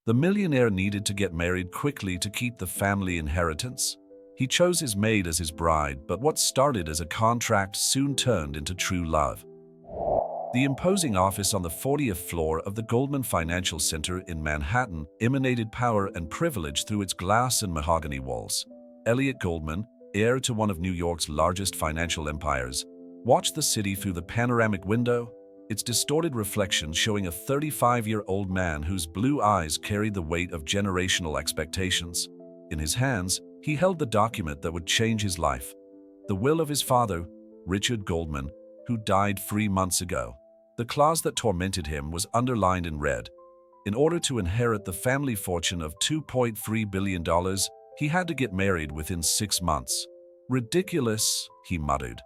The millionaire needed to get married quickly to keep the family inheritance. He chose his maid as his bride, but what started as a contract soon turned into true love. The imposing office on the 40th floor of the Goldman Financial Center in Manhattan emanated power and privilege through its glass and mahogany walls. Elliott Goldman, heir to one of New York's largest financial empires, watched the city through the panoramic window, its distorted reflection showing a 35-year-old man whose blue eyes carried the weight of generational expectations. In his hands, he held the document that would change his life, the will of his father, Richard Goldman, who died 3 months ago. The clause that tormented him was underlined in red. In order to inherit the family fortune of $2.3 billion, he had to get married within 6 months. Ridiculous, he muttered,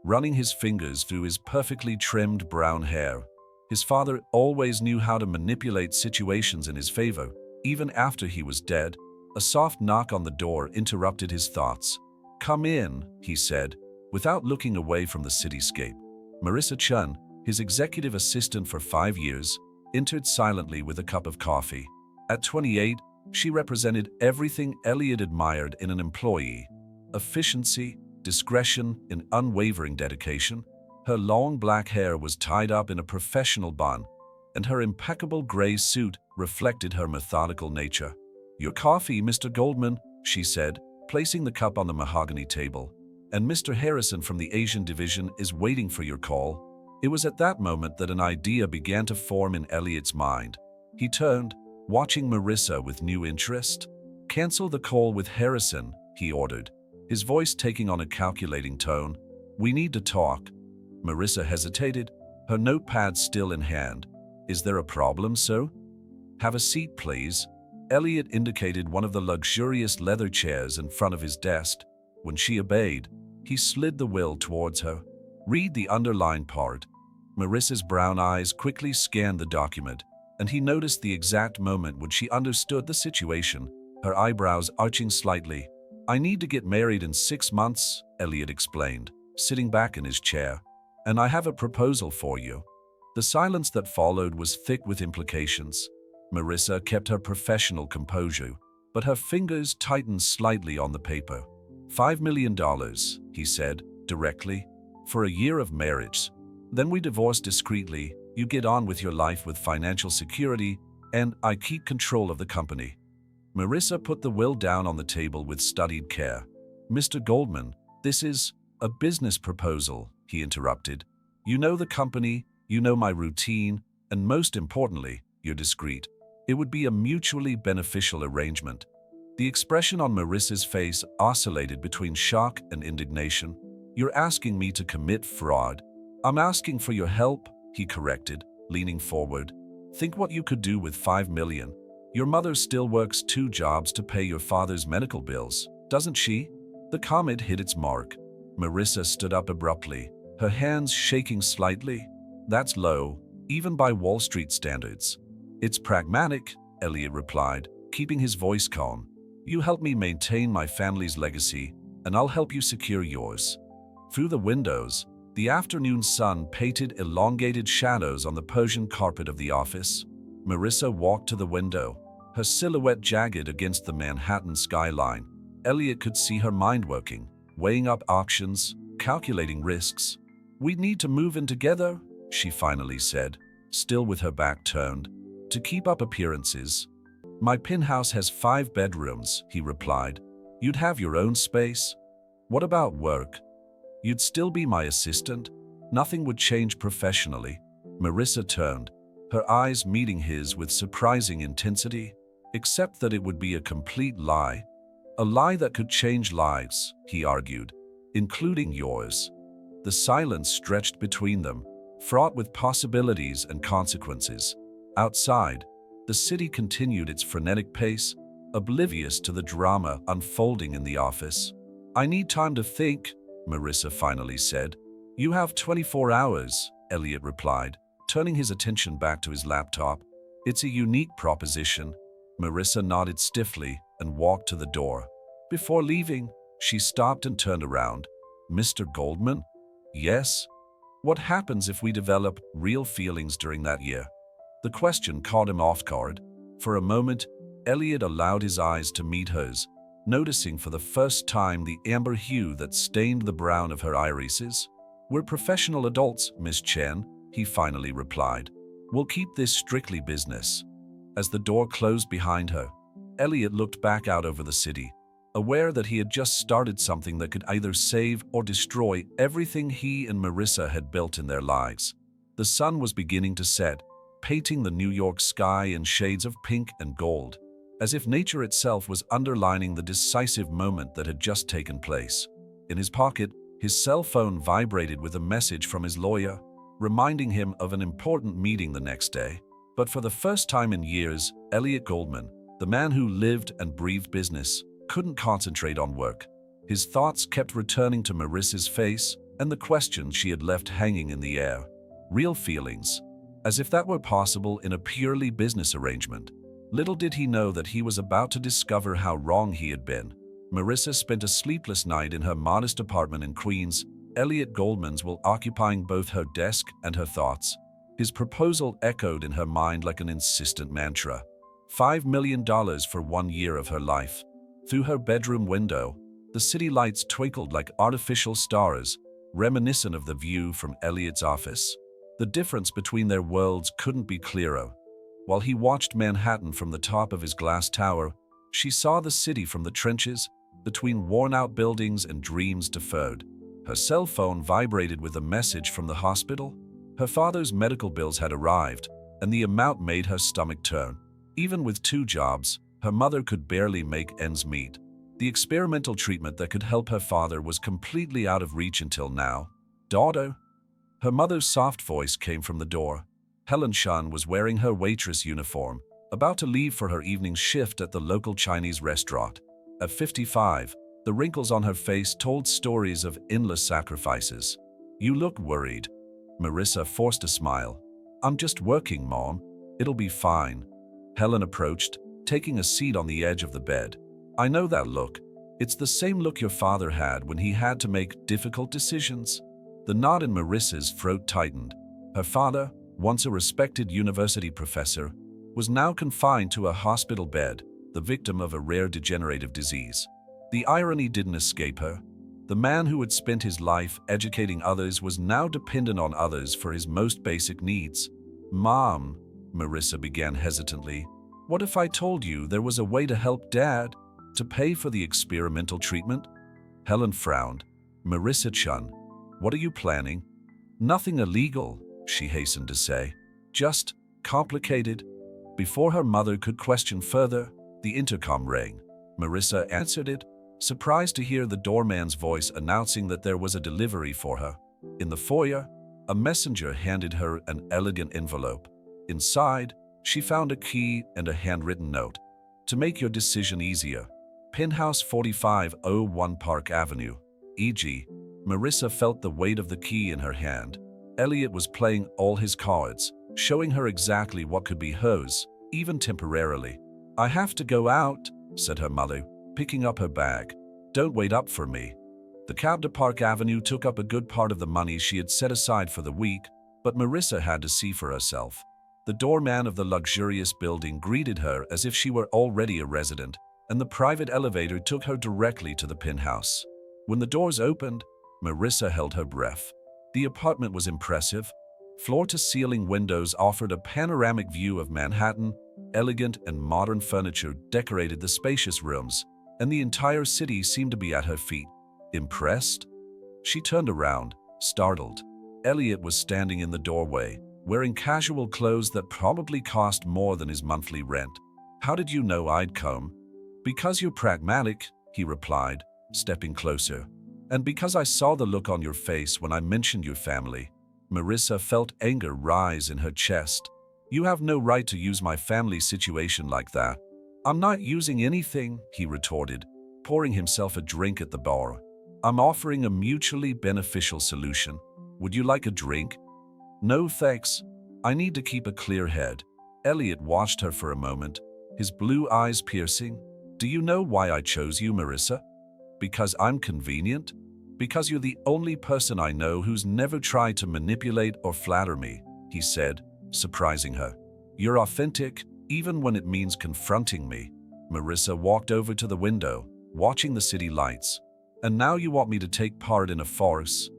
running his fingers through his perfectly trimmed brown hair. His father always knew how to manipulate situations in his favor, even after he was dead. A soft knock on the door interrupted his thoughts. "Come in," he said, without looking away from the cityscape. Marissa Chun, his executive assistant for 5 years, entered silently with a cup of coffee. At 28, she represented everything Elliott admired in an employee: efficiency, discretion, and unwavering dedication. Her long black hair was tied up in a professional bun, and her impeccable gray suit reflected her methodical nature. "Your coffee, Mr. Goldman," she said, placing the cup on the mahogany table. "And Mr. Harrison from the Asian division is waiting for your call." It was at that moment that an idea began to form in Elliott's mind. He turned, watching Marissa with new interest. "Cancel the call with Harrison," he ordered, his voice taking on a calculating tone. "We need to talk." Marissa hesitated, her notepad still in hand. "Is there a problem, sir?" "Have a seat, please." Elliott indicated one of the luxurious leather chairs in front of his desk. When she obeyed, he slid the will towards her. "Read the underlined part." Marissa's brown eyes quickly scanned the document, and he noticed the exact moment when she understood the situation, her eyebrows arching slightly. "I need to get married in 6 months," Elliott explained, sitting back in his chair. "And I have a proposal for you." The silence that followed was thick with implications. Marissa kept her professional composure, but her fingers tightened slightly on the paper. $5 million, he said, directly, "for a year of marriage. Then we divorce discreetly, you get on with your life with financial security, and I keep control of the company." Marissa put the will down on the table with studied care. "Mr. Goldman, this is a business proposal," he interrupted. "You know the company, you know my routine, and most importantly, you're discreet. It would be a mutually beneficial arrangement." The expression on Marissa's face oscillated between shock and indignation. "You're asking me to commit fraud." "I'm asking for your help," he corrected, leaning forward. "Think what you could do with $5 million. Your mother still works 2 jobs to pay your father's medical bills, doesn't she?" The comment hit its mark. Marissa stood up abruptly, her hands shaking slightly. "That's low, even by Wall Street standards." "It's pragmatic," Elliott replied, keeping his voice calm. "You help me maintain my family's legacy, and I'll help you secure yours." Through the windows, the afternoon sun painted elongated shadows on the Persian carpet of the office. Marissa walked to the window, her silhouette jagged against the Manhattan skyline. Elliott could see her mind working, weighing up options, calculating risks. "We need to move in together," she finally said, still with her back turned, "to keep up appearances." "My penthouse has 5 bedrooms," he replied. "You'd have your own space." "What about work?" "You'd still be my assistant. Nothing would change professionally." Marissa turned, her eyes meeting his with surprising intensity. "Except that it would be a complete lie. A lie that could change lives," he argued, "including yours." The silence stretched between them, fraught with possibilities and consequences. Outside, the city continued its frenetic pace, oblivious to the drama unfolding in the office. "I need time to think," Marissa finally said. "You have 24 hours, Elliott replied, turning his attention back to his laptop. "It's a unique proposition." Marissa nodded stiffly and walked to the door. Before leaving, she stopped and turned around. "Mr. Goldman?" "Yes?" "What happens if we develop real feelings during that year?" The question caught him off guard. For a moment, Elliot allowed his eyes to meet hers, noticing for the first time the amber hue that stained the brown of her irises. "We're professional adults, Miss Chen," he finally replied. "We'll keep this strictly business." As the door closed behind her, Elliot looked back out over the city, aware that he had just started something that could either save or destroy everything he and Marissa had built in their lives. The sun was beginning to set, painting the New York sky in shades of pink and gold, as if nature itself was underlining the decisive moment that had just taken place. In his pocket, his cell phone vibrated with a message from his lawyer, reminding him of an important meeting the next day. But for the first time in years, Elliot Goldman, the man who lived and breathed business, couldn't concentrate on work. His thoughts kept returning to Marissa's face and the questions she had left hanging in the air. Real feelings, as if that were possible in a purely business arrangement. Little did he know that he was about to discover how wrong he had been. Marissa spent a sleepless night in her modest apartment in Queens, Elliot Goldman's while occupying both her desk and her thoughts. His proposal echoed in her mind like an insistent mantra. $5 million for 1 year of her life. Through her bedroom window, the city lights twinkled like artificial stars, reminiscent of the view from Elliot's office. The difference between their worlds couldn't be clearer. While he watched Manhattan from the top of his glass tower, she saw the city from the trenches, between worn-out buildings and dreams deferred. Her cell phone vibrated with a message from the hospital. Her father's medical bills had arrived, and the amount made her stomach turn. Even with 2 jobs, her mother could barely make ends meet. The experimental treatment that could help her father was completely out of reach until now. "Daughter?" Her mother's soft voice came from the door. Helen Shun was wearing her waitress uniform, about to leave for her evening shift at the local Chinese restaurant. At 55, the wrinkles on her face told stories of endless sacrifices. "You look worried." Marissa forced a smile. "I'm just working, Mom. It'll be fine." Helen approached, taking a seat on the edge of the bed. "I know that look. It's the same look your father had when he had to make difficult decisions." The knot in Marissa's throat tightened. Her father, once a respected university professor, was now confined to a hospital bed, the victim of a rare degenerative disease. The irony didn't escape her. The man who had spent his life educating others was now dependent on others for his most basic needs. "Mom," Marissa began hesitantly, "what if I told you there was a way to help Dad, to pay for the experimental treatment?" Helen frowned. "Marissa Chun, what are you planning?" "Nothing illegal," she hastened to say. "Just complicated." Before her mother could question further, the intercom rang. Marissa answered it, surprised to hear the doorman's voice announcing that there was a delivery for her. In the foyer, a messenger handed her an elegant envelope. Inside, she found a key and a handwritten note. "To make your decision easier, Penthouse 4501 Park Avenue, e.g." Marissa felt the weight of the key in her hand. Elliot was playing all his cards, showing her exactly what could be hers, even temporarily. "I have to go out," said her mother, picking up her bag. "Don't wait up for me." The cab to Park Avenue took up a good part of the money she had set aside for the week, but Marissa had to see for herself. The doorman of the luxurious building greeted her as if she were already a resident, and the private elevator took her directly to the penthouse. When the doors opened, Marissa held her breath. The apartment was impressive. Floor-to-ceiling windows offered a panoramic view of Manhattan. Elegant and modern furniture decorated the spacious rooms, and the entire city seemed to be at her feet. Impressed? She turned around, startled. Elliot was standing in the doorway, wearing casual clothes that probably cost more than his monthly rent. "How did you know I'd come?" "Because you're pragmatic," he replied, stepping closer. "And because I saw the look on your face when I mentioned your family." Marissa felt anger rise in her chest. "You have no right to use my family situation like that." "I'm not using anything," he retorted, pouring himself a drink at the bar. "I'm offering a mutually beneficial solution. Would you like a drink?" "No thanks. I need to keep a clear head." Elliot watched her for a moment, his blue eyes piercing. "Do you know why I chose you, Marissa? Because I'm convenient? Because you're the only person I know who's never tried to manipulate or flatter me," he said, surprising her. "You're authentic, even when it means confronting me." Marissa walked over to the window, watching the city lights. "And now you want me to take part in a farce?"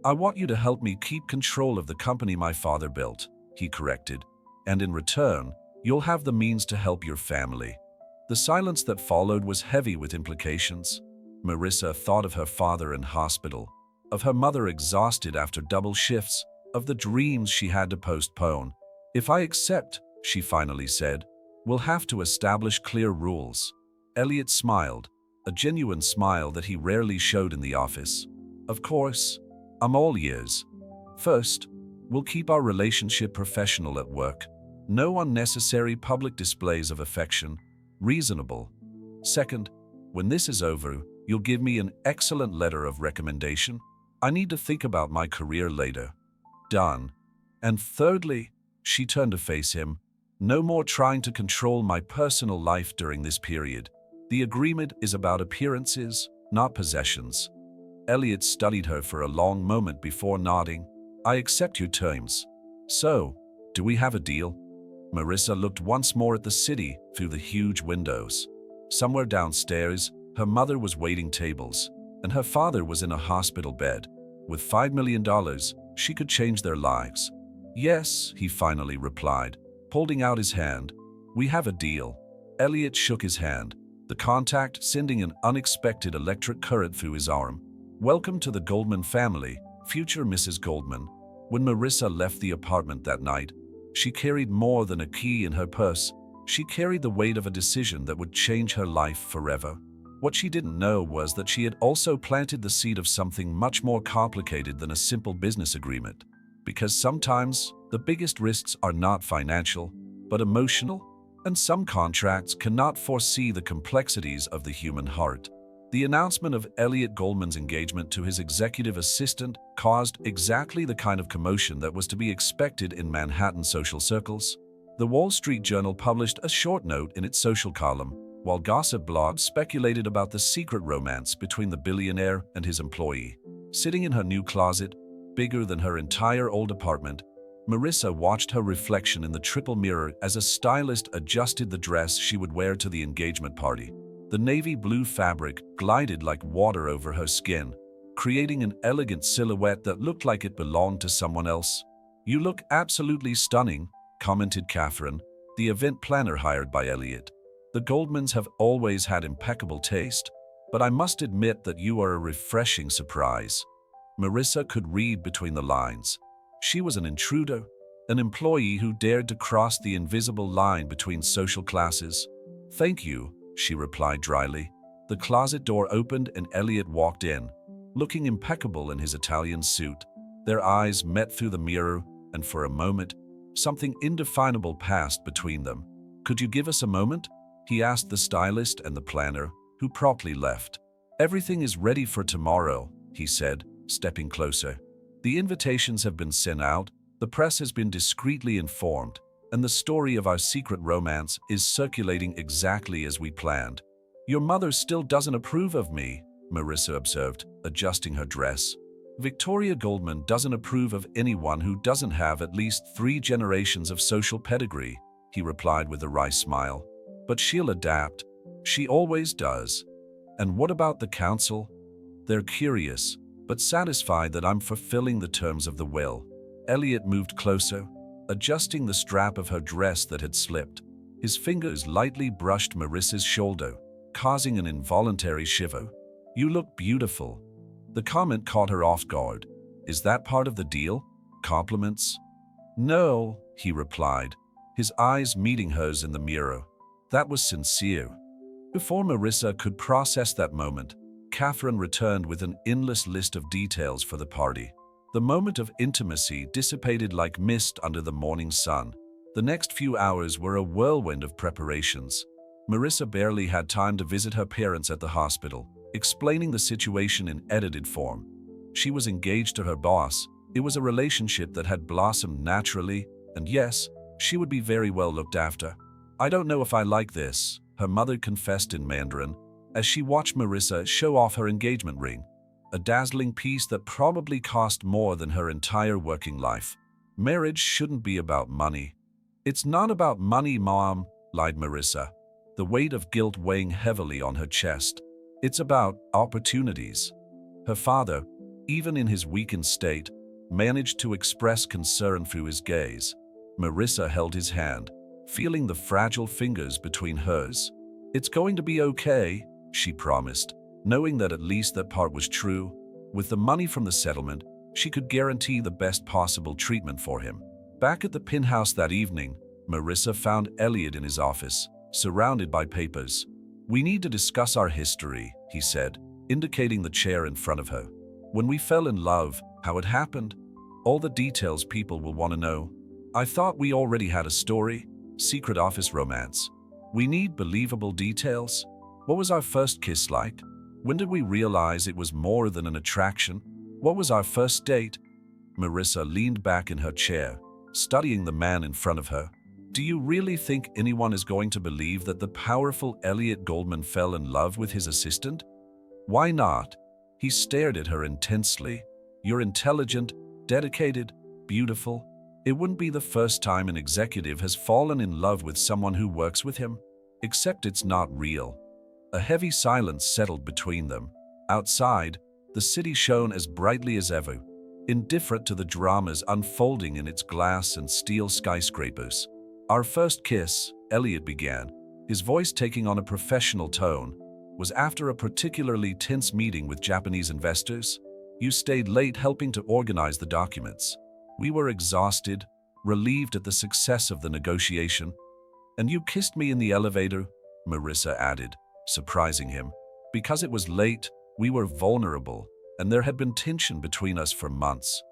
"I want you to help me keep control of the company my father built," he corrected. "And in return, you'll have the means to help your family." The silence that followed was heavy with implications. Marissa thought of her father in hospital, of her mother exhausted after double shifts, of the dreams she had to postpone. "If I accept," she finally said, "we'll have to establish clear rules." Elliot smiled, a genuine smile that he rarely showed in the office. "Of course, I'm all ears. First, we'll keep our relationship professional at work. No unnecessary public displays of affection. Reasonable. Second, when this is over, you'll give me an excellent letter of recommendation. I need to think about my career later." "Done." "And thirdly," she turned to face him, "no more trying to control my personal life during this period. The agreement is about appearances, not possessions." Elliot studied her for a long moment before nodding. "I accept your terms. So, do we have a deal?" Marissa looked once more at the city through the huge windows. Somewhere downstairs, her mother was waiting tables, and her father was in a hospital bed. With $5 million, she could change their lives. "Yes," he finally replied, holding out his hand. "We have a deal." Elliot shook his hand, the contact sending an unexpected electric current through his arm. "Welcome to the Goldman family, future Mrs. Goldman." When Marissa left the apartment that night, she carried more than a key in her purse. She carried the weight of a decision that would change her life forever. What she didn't know was that she had also planted the seed of something much more complicated than a simple business agreement. Because sometimes, the biggest risks are not financial, but emotional, and some contracts cannot foresee the complexities of the human heart. The announcement of Elliot Goldman's engagement to his executive assistant caused exactly the kind of commotion that was to be expected in Manhattan social circles. The Wall Street Journal published a short note in its social column, while gossip blogs speculated about the secret romance between the billionaire and his employee. Sitting in her new closet, bigger than her entire old apartment, Marissa watched her reflection in the triple mirror as a stylist adjusted the dress she would wear to the engagement party. The navy blue fabric glided like water over her skin, creating an elegant silhouette that looked like it belonged to someone else. "You look absolutely stunning," commented Catherine, the event planner hired by Elliot. "The Goldmans have always had impeccable taste, but I must admit that you are a refreshing surprise." Marissa could read between the lines. She was an intruder, an employee who dared to cross the invisible line between social classes. "Thank you," she replied dryly. The closet door opened and Elliot walked in, looking impeccable in his Italian suit. Their eyes met through the mirror, and for a moment, something indefinable passed between them. "Could you give us a moment?" he asked the stylist and the planner, who promptly left. "Everything is ready for tomorrow," he said, stepping closer. "The invitations have been sent out, the press has been discreetly informed, and the story of our secret romance is circulating exactly as we planned." "Your mother still doesn't approve of me," Marissa observed, adjusting her dress. "Victoria Goldman doesn't approve of anyone who doesn't have at least 3 generations of social pedigree," he replied with a wry smile. "But she'll adapt. She always does." "And what about the council?" "They're curious, but satisfied that I'm fulfilling the terms of the will." Elliot moved closer, adjusting the strap of her dress that had slipped. His fingers lightly brushed Marissa's shoulder, causing an involuntary shiver. "You look beautiful." The comment caught her off guard. "Is that part of the deal? Compliments?" "No," he replied, his eyes meeting hers in the mirror. "That was sincere." Before Marissa could process that moment, Catherine returned with an endless list of details for the party. The moment of intimacy dissipated like mist under the morning sun. The next few hours were a whirlwind of preparations. Marissa barely had time to visit her parents at the hospital, explaining the situation in edited form. She was engaged to her boss. It was a relationship that had blossomed naturally, and yes, she would be very well looked after. "I don't know if I like this," her mother confessed in Mandarin, as she watched Marissa show off her engagement ring, a dazzling piece that probably cost more than her entire working life. "Marriage shouldn't be about money." "It's not about money, Mom," lied Marissa, the weight of guilt weighing heavily on her chest. It's about opportunities. Her father, even in his weakened state, managed to express concern through his gaze. Marissa held his hand, feeling the fragile fingers between hers. It's going to be okay, she promised, knowing that at least that part was true. With the money from the settlement, she could guarantee the best possible treatment for him. Back at the penthouse that evening, Marissa found Elliot in his office, surrounded by papers. "We need to discuss our history," he said, indicating the chair in front of her. "When we fell in love, how it happened, all the details people will want to know. I thought we already had a story, secret office romance. We need believable details. What was our first kiss like? When did we realize it was more than an attraction? What was our first date?" Marissa leaned back in her chair, studying the man in front of her. "Do you really think anyone is going to believe that the powerful Elliot Goldman fell in love with his assistant? Why not?" He stared at her intensely. "You're intelligent, dedicated, beautiful. It wouldn't be the first time an executive has fallen in love with someone who works with him. Except it's not real." A heavy silence settled between them. Outside, the city shone as brightly as ever, indifferent to the dramas unfolding in its glass and steel skyscrapers. "Our first kiss," Elliot began, his voice taking on a professional tone, "was after a particularly tense meeting with Japanese investors. You stayed late helping to organize the documents. We were exhausted, relieved at the success of the negotiation. And you kissed me in the elevator," Marissa added, surprising him. "Because it was late, we were vulnerable, and there had been tension between us for months."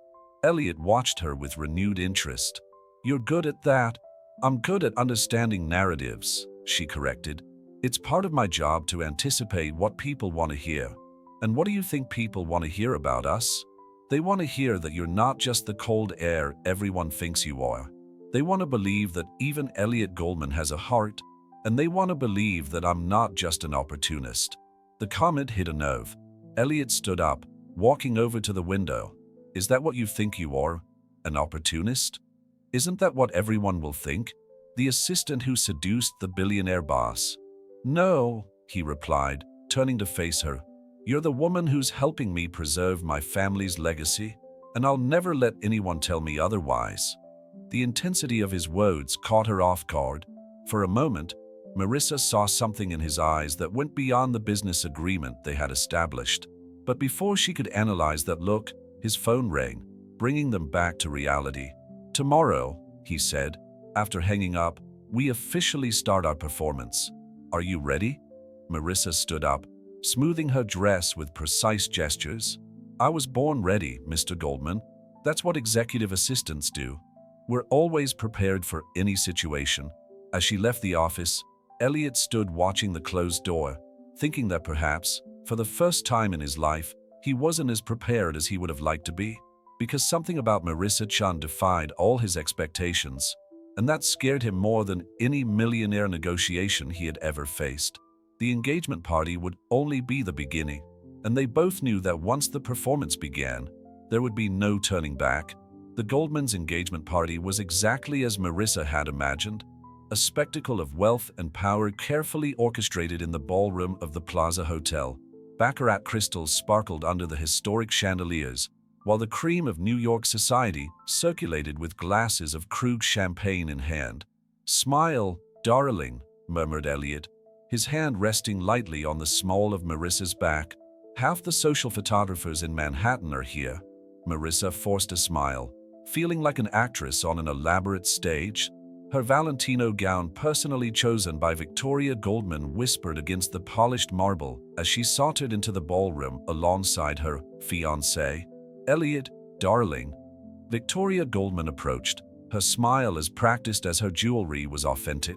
Elliot watched her with renewed interest. "You're good at that." "I'm good at understanding narratives," she corrected. "It's part of my job to anticipate what people want to hear. And what do you think people want to hear about us? They want to hear that you're not just the cold air everyone thinks you are. They want to believe that even Elliot Goldman has a heart, and they want to believe that I'm not just an opportunist." The comment hit a nerve. Elliot stood up, walking over to the window. "Is that what you think you are? An opportunist? Isn't that what everyone will think? The assistant who seduced the billionaire boss?" "No," he replied, turning to face her. "You're the woman who's helping me preserve my family's legacy, and I'll never let anyone tell me otherwise." The intensity of his words caught her off guard. For a moment, Marissa saw something in his eyes that went beyond the business agreement they had established. But before she could analyze that look, his phone rang, bringing them back to reality. "Tomorrow," he said, after hanging up, "we officially start our performance. Are you ready?" Marissa stood up, smoothing her dress with precise gestures. "I was born ready, Mr. Goldman. That's what executive assistants do. We're always prepared for any situation." As she left the office, Elliot stood watching the closed door, thinking that perhaps, for the first time in his life, he wasn't as prepared as he would have liked to be, because something about Marissa Chun defied all his expectations, and that scared him more than any millionaire negotiation he had ever faced. The engagement party would only be the beginning, and they both knew that once the performance began, there would be no turning back. The Goldmans' engagement party was exactly as Marissa had imagined, a spectacle of wealth and power carefully orchestrated in the ballroom of the Plaza Hotel. Baccarat crystals sparkled under the historic chandeliers, while the cream of New York society circulated with glasses of Krug champagne in hand. "Smile, darling," murmured Elliot, his hand resting lightly on the small of Marissa's back. "Half the social photographers in Manhattan are here." Marissa forced a smile, feeling like an actress on an elaborate stage. Her Valentino gown, personally chosen by Victoria Goldman, whispered against the polished marble as she sauntered into the ballroom alongside her fiancé. "Elliot, darling." Victoria Goldman approached, her smile as practiced as her jewelry was authentic.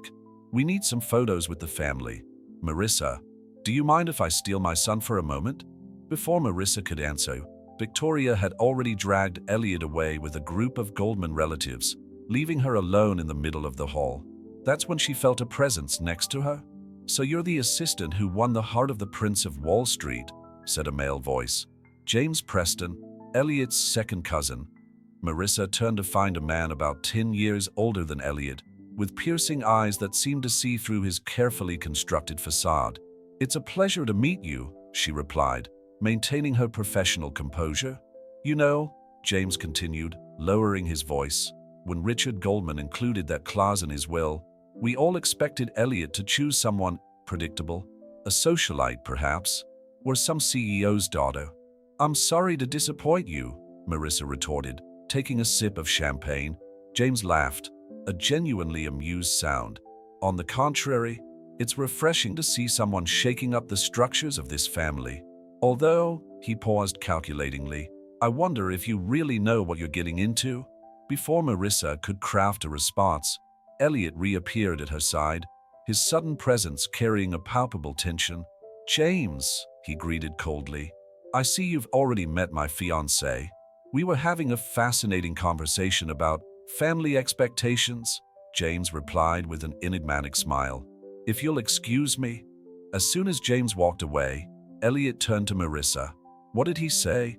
"We need some photos with the family. Marissa, do you mind if I steal my son for a moment?" Before Marissa could answer, Victoria had already dragged Elliot away with a group of Goldman relatives, leaving her alone in the middle of the hall. That's when she felt a presence next to her. "So you're the assistant who won the heart of the Prince of Wall Street," said a male voice. James Preston, Elliot's second cousin. Marissa turned to find a man about 10 years older than Elliot, with piercing eyes that seemed to see through his carefully constructed facade. "It's a pleasure to meet you," she replied, maintaining her professional composure. "You know," James continued, lowering his voice, "when Richard Goldman included that clause in his will, we all expected Elliot to choose someone predictable, a socialite perhaps, or some CEO's daughter." "I'm sorry to disappoint you," Marissa retorted, taking a sip of champagne. James laughed, a genuinely amused sound. "On the contrary, it's refreshing to see someone shaking up the structures of this family. Although," he paused calculatingly, "I wonder if you really know what you're getting into?" Before Marissa could craft a response, Elliot reappeared at her side, his sudden presence carrying a palpable tension. "James," he greeted coldly, "I see you've already met my fiancée. We were having a fascinating conversation about family expectations," James replied with an enigmatic smile. "If you'll excuse me." As soon as James walked away, Elliot turned to Marissa. "What did he say?"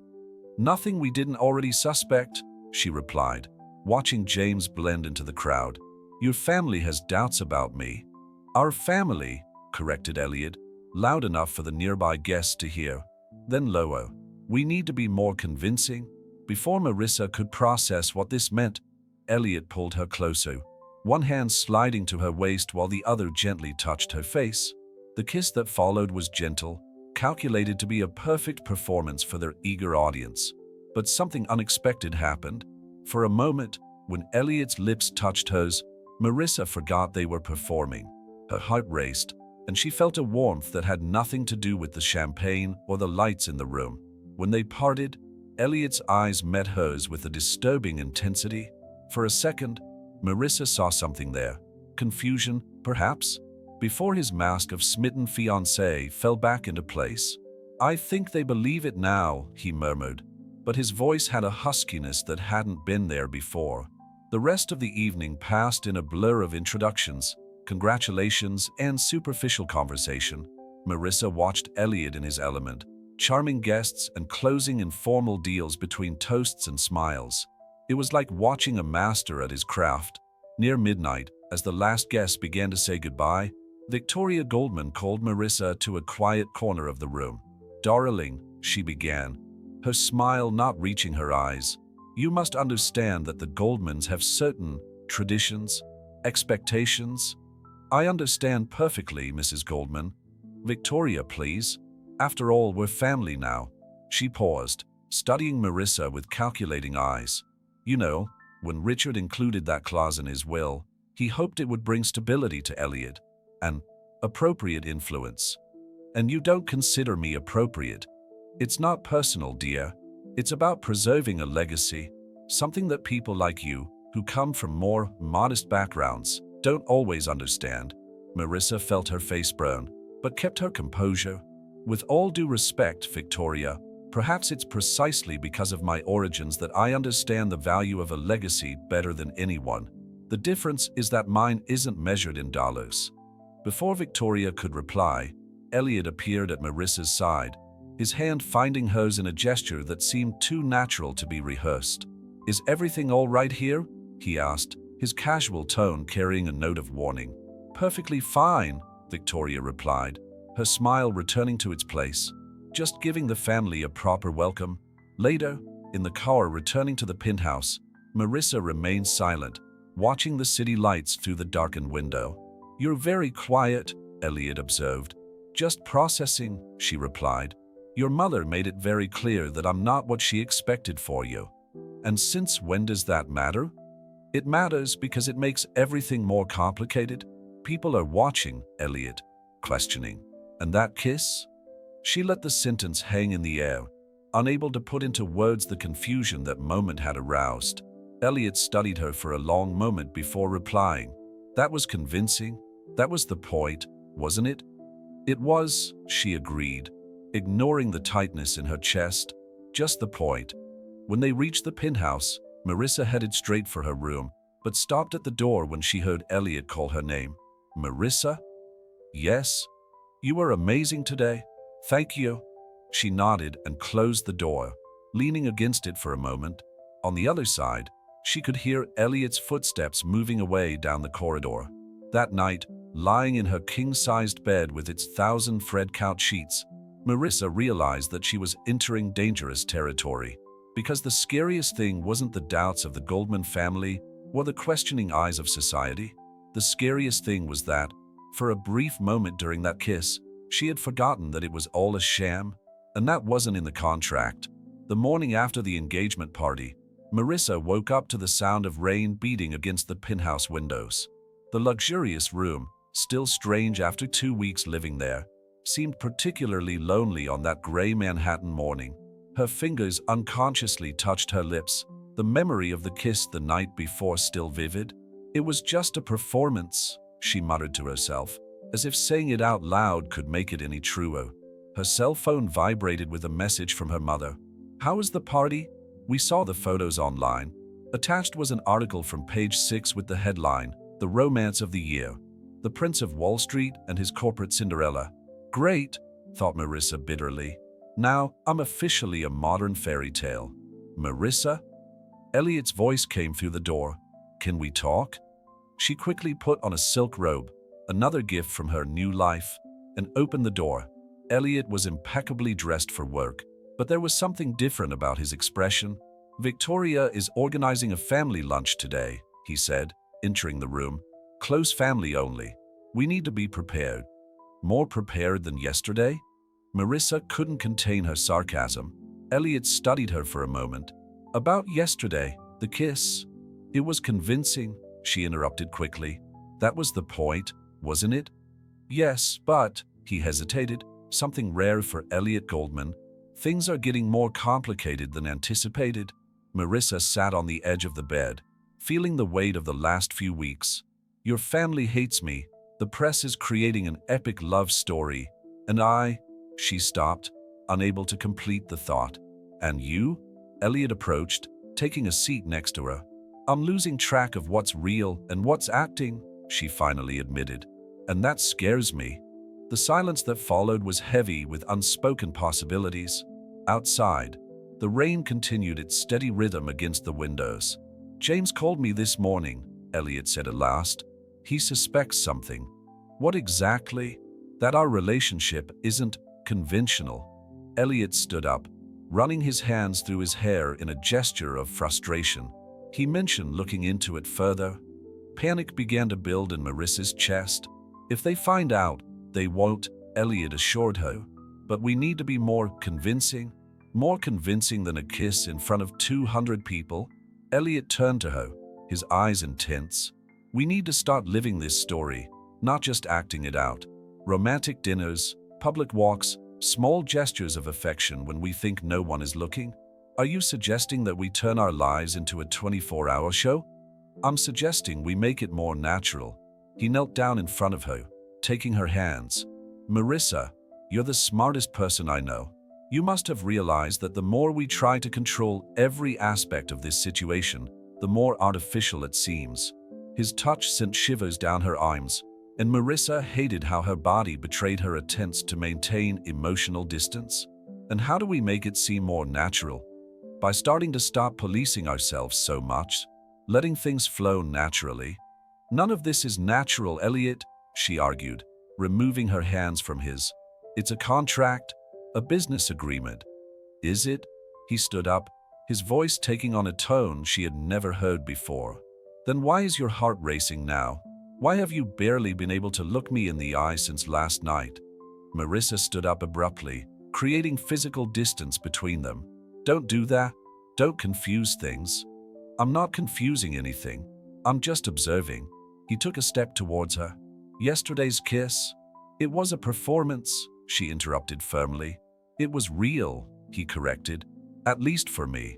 "Nothing we didn't already suspect," she replied, watching James blend into the crowd. "Your family has doubts about me." "Our family," corrected Elliot, loud enough for the nearby guests to hear. Then lower. "We need to be more convincing." Before Marissa could process what this meant, Elliot pulled her closer, one hand sliding to her waist while the other gently touched her face. The kiss that followed was gentle, calculated to be a perfect performance for their eager audience. But something unexpected happened. For a moment, when Elliot's lips touched hers, Marissa forgot they were performing. Her heart raced, and she felt a warmth that had nothing to do with the champagne or the lights in the room. When they parted, Elliot's eyes met hers with a disturbing intensity. For a second, Marissa saw something there. Confusion, perhaps, before his mask of smitten fiancé fell back into place. "I think they believe it now," he murmured, but his voice had a huskiness that hadn't been there before. The rest of the evening passed in a blur of introductions, congratulations, and superficial conversation. Marissa watched Elliot in his element, charming guests and closing informal deals between toasts and smiles. It was like watching a master at his craft. Near midnight, as the last guest began to say goodbye, Victoria Goldman called Marissa to a quiet corner of the room. "Darling," she began, her smile not reaching her eyes, "you must understand that the Goldmans have certain traditions, expectations." "I understand perfectly, Mrs. Goldman." "Victoria, please. After all, we're family now." She paused, studying Marissa with calculating eyes. "You know, when Richard included that clause in his will, he hoped it would bring stability to Elliot, an appropriate influence. And you don't consider me appropriate. It's not personal, dear. It's about preserving a legacy, something that people like you, who come from more modest backgrounds, don't always understand." Marissa felt her face burn, but kept her composure. "With all due respect, Victoria, perhaps it's precisely because of my origins that I understand the value of a legacy better than anyone. The difference is that mine isn't measured in dollars." Before Victoria could reply, Elliot appeared at Marissa's side, his hand finding hers in a gesture that seemed too natural to be rehearsed. "Is everything all right here?" he asked, his casual tone carrying a note of warning. "Perfectly fine," Victoria replied, her smile returning to its place. "Just giving the family a proper welcome." Later, in the car returning to the penthouse, Marissa remained silent, watching the city lights through the darkened window. "You're very quiet," Elliot observed. "Just processing," she replied. "Your mother made it very clear that I'm not what she expected for you." "And since when does that matter?" "It matters because it makes everything more complicated. People are watching," Elliot, questioning. "And that kiss?" She let the sentence hang in the air, unable to put into words the confusion that moment had aroused. Elliot studied her for a long moment before replying. "That was convincing. That was the point, wasn't it?" "It was," she agreed, ignoring the tightness in her chest. "Just the point." When they reached the penthouse, Marissa headed straight for her room, but stopped at the door when she heard Elliot call her name. "Marissa?" "Yes." "You were amazing today." "Thank you." She nodded and closed the door, leaning against it for a moment. On the other side, She could hear Elliot's footsteps moving away down the corridor. That night, lying in her king-sized bed with its 1,000 Fred couch sheets, Marissa realized that she was entering dangerous territory. Because the scariest thing wasn't the doubts of the Goldman family or the questioning eyes of society. The scariest thing was that, for a brief moment during that kiss, she had forgotten that it was all a sham, and that wasn't in the contract. The morning after the engagement party, Marissa woke up to the sound of rain beating against the penthouse windows. The luxurious room, still strange after 2 weeks living there, seemed particularly lonely on that gray Manhattan morning. Her fingers unconsciously touched her lips, the memory of the kiss the night before still vivid. It was just a performance, she muttered to herself, as if saying it out loud could make it any truer. Her cell phone vibrated with a message from her mother. "How was the party? We saw the photos online." Attached was an article from page 6 with the headline, "The Romance of the Year. The Prince of Wall Street and His Corporate Cinderella." Great, thought Marissa bitterly. Now I'm officially a modern fairy tale. Marissa? Elliot's voice came through the door. "Can we talk?" She quickly put on a silk robe, another gift from her new life, and opened the door. Elliot was impeccably dressed for work, but there was something different about his expression. "Victoria is organizing a family lunch today," he said, entering the room. "Close family only. We need to be prepared." More prepared than yesterday? Marissa couldn't contain her sarcasm. Elliot studied her for a moment. "About yesterday, the kiss. It was convincing," she interrupted quickly. "That was the point, wasn't it?" "Yes, but," he hesitated, something rare for Elliot Goldman. "Things are getting more complicated than anticipated." Marissa sat on the edge of the bed, feeling the weight of the last few weeks. "Your family hates me. The press is creating an epic love story. And She stopped, unable to complete the thought. "And you?" Elliot approached, taking a seat next to her. "I'm losing track of what's real and what's acting," she finally admitted. "And that scares me." The silence that followed was heavy with unspoken possibilities. Outside, the rain continued its steady rhythm against the windows. "James called me this morning," Elliot said at last. "He suspects something." "What exactly?" "That our relationship isn't conventional." Elliot stood up, running his hands through his hair in a gesture of frustration. He mentioned looking into it further. Panic began to build in Marissa's chest. "If they find out, they won't," Elliot assured her. "But we need to be more convincing than a kiss in front of 200 people." Elliot turned to her, his eyes intense. "We need to start living this story, not just acting it out. Romantic dinners, public walks, small gestures of affection when we think no one is looking. Are you suggesting that we turn our lives into a 24-hour show?" "I'm suggesting we make it more natural." He knelt down in front of her, taking her hands. "Marissa, you're the smartest person I know. You must have realized that the more we try to control every aspect of this situation, the more artificial it seems." His touch sent shivers down her arms, and Marissa hated how her body betrayed her attempts to maintain emotional distance. "And how do we make it seem more natural?" "By starting to stop policing ourselves so much, letting things flow naturally." "None of this is natural, Elliot," she argued, removing her hands from his. "It's a contract, a business agreement." "Is it?" He stood up, his voice taking on a tone she had never heard before. "Then why is your heart racing now? Why have you barely been able to look me in the eye since last night?" Marissa stood up abruptly, creating physical distance between them. "Don't do that. Don't confuse things." "I'm not confusing anything. I'm just observing." He took a step towards her. "Yesterday's kiss? It was a performance," she interrupted firmly. "It was real," he corrected. "At least for me."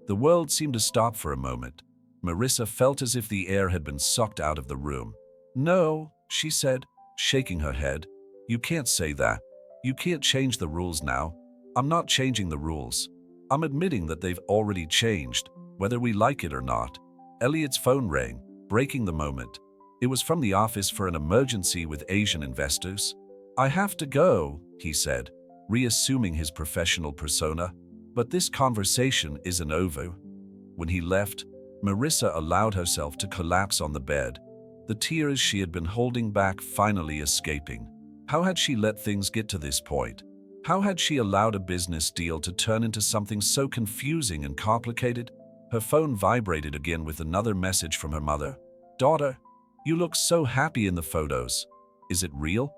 The world seemed to stop for a moment. Marissa felt as if the air had been sucked out of the room. "No," she said, shaking her head. "You can't say that. You can't change the rules now." "I'm not changing the rules. I'm admitting that they've already changed, whether we like it or not." Elliot's phone rang, breaking the moment. It was from the office for an emergency with Asian investors. "I have to go," he said, reassuming his professional persona. "But this conversation isn't over." When he left, Marissa allowed herself to collapse on the bed, the tears she had been holding back finally escaping. How had she let things get to this point? How had she allowed a business deal to turn into something so confusing and complicated? Her phone vibrated again with another message from her mother. "Daughter, you look so happy in the photos. Is it real?"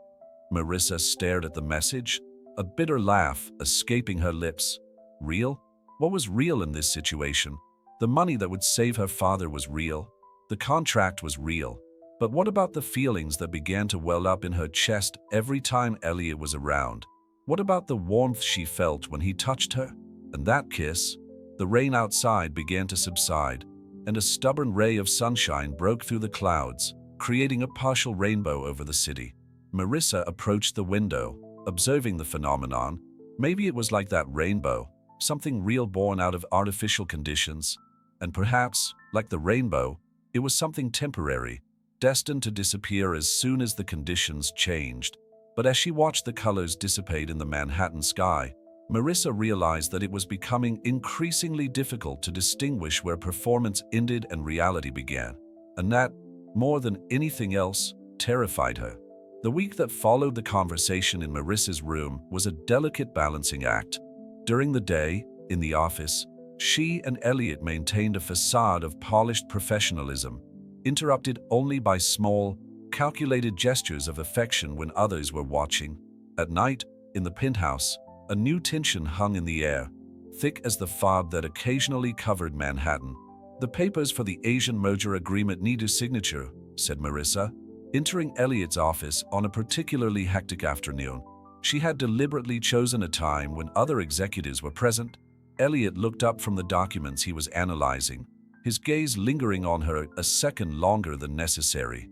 Marissa stared at the message, a bitter laugh escaping her lips. Real? What was real in this situation? The money that would save her father was real. The contract was real. But what about the feelings that began to well up in her chest every time Elliot was around? What about the warmth she felt when he touched her? And that kiss? The rain outside began to subside, and a stubborn ray of sunshine broke through the clouds, creating a partial rainbow over the city. Marissa approached the window, observing the phenomenon. Maybe it was like that rainbow, something real born out of artificial conditions. And perhaps, like the rainbow, it was something temporary, destined to disappear as soon as the conditions changed. But as she watched the colors dissipate in the Manhattan sky, Marissa realized that it was becoming increasingly difficult to distinguish where performance ended and reality began. And that, more than anything else, terrified her. The week that followed the conversation in Marissa's room was a delicate balancing act. During the day, in the office, she and Elliot maintained a facade of polished professionalism, interrupted only by small, calculated gestures of affection when others were watching. At night, in the penthouse, a new tension hung in the air, thick as the fog that occasionally covered Manhattan. "The papers for the Asian merger agreement need a signature," said Marissa, entering Elliot's office on a particularly hectic afternoon. She had deliberately chosen a time when other executives were present. Elliot looked up from the documents he was analyzing, his gaze lingering on her a second longer than necessary.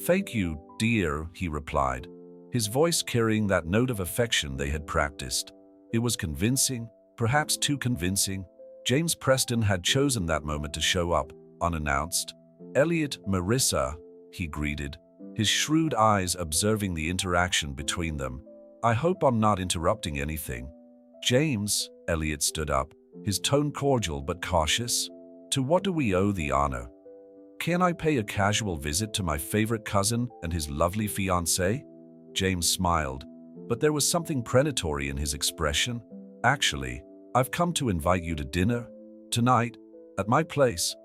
"Thank you, dear," he replied, his voice carrying that note of affection they had practiced. It was convincing, perhaps too convincing. James Preston had chosen that moment to show up, unannounced. "Elliot, Marissa," he greeted, his shrewd eyes observing the interaction between them. "I hope I'm not interrupting anything." "James," Elliot stood up, his tone cordial but cautious. "To what do we owe the honor? Can I pay a casual visit to my favorite cousin and his lovely fiancée?" James smiled, but there was something predatory in his expression. "Actually, I've come to invite you to dinner. Tonight, at my place."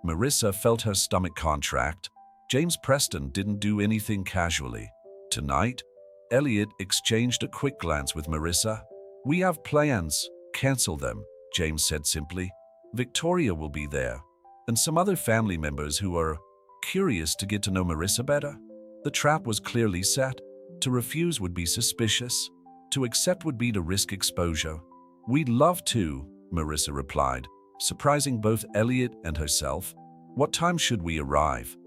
Marissa felt her stomach contract. James Preston didn't do anything casually. "Tonight?" Elliot exchanged a quick glance with Marissa. "We have plans. Cancel them," James said simply. "Victoria will be there, and some other family members who are curious to get to know Marissa better." The trap was clearly set. To refuse would be suspicious. To accept would be to risk exposure. "We'd love to," Marissa replied, surprising both Elliot and herself. "What time should we arrive?"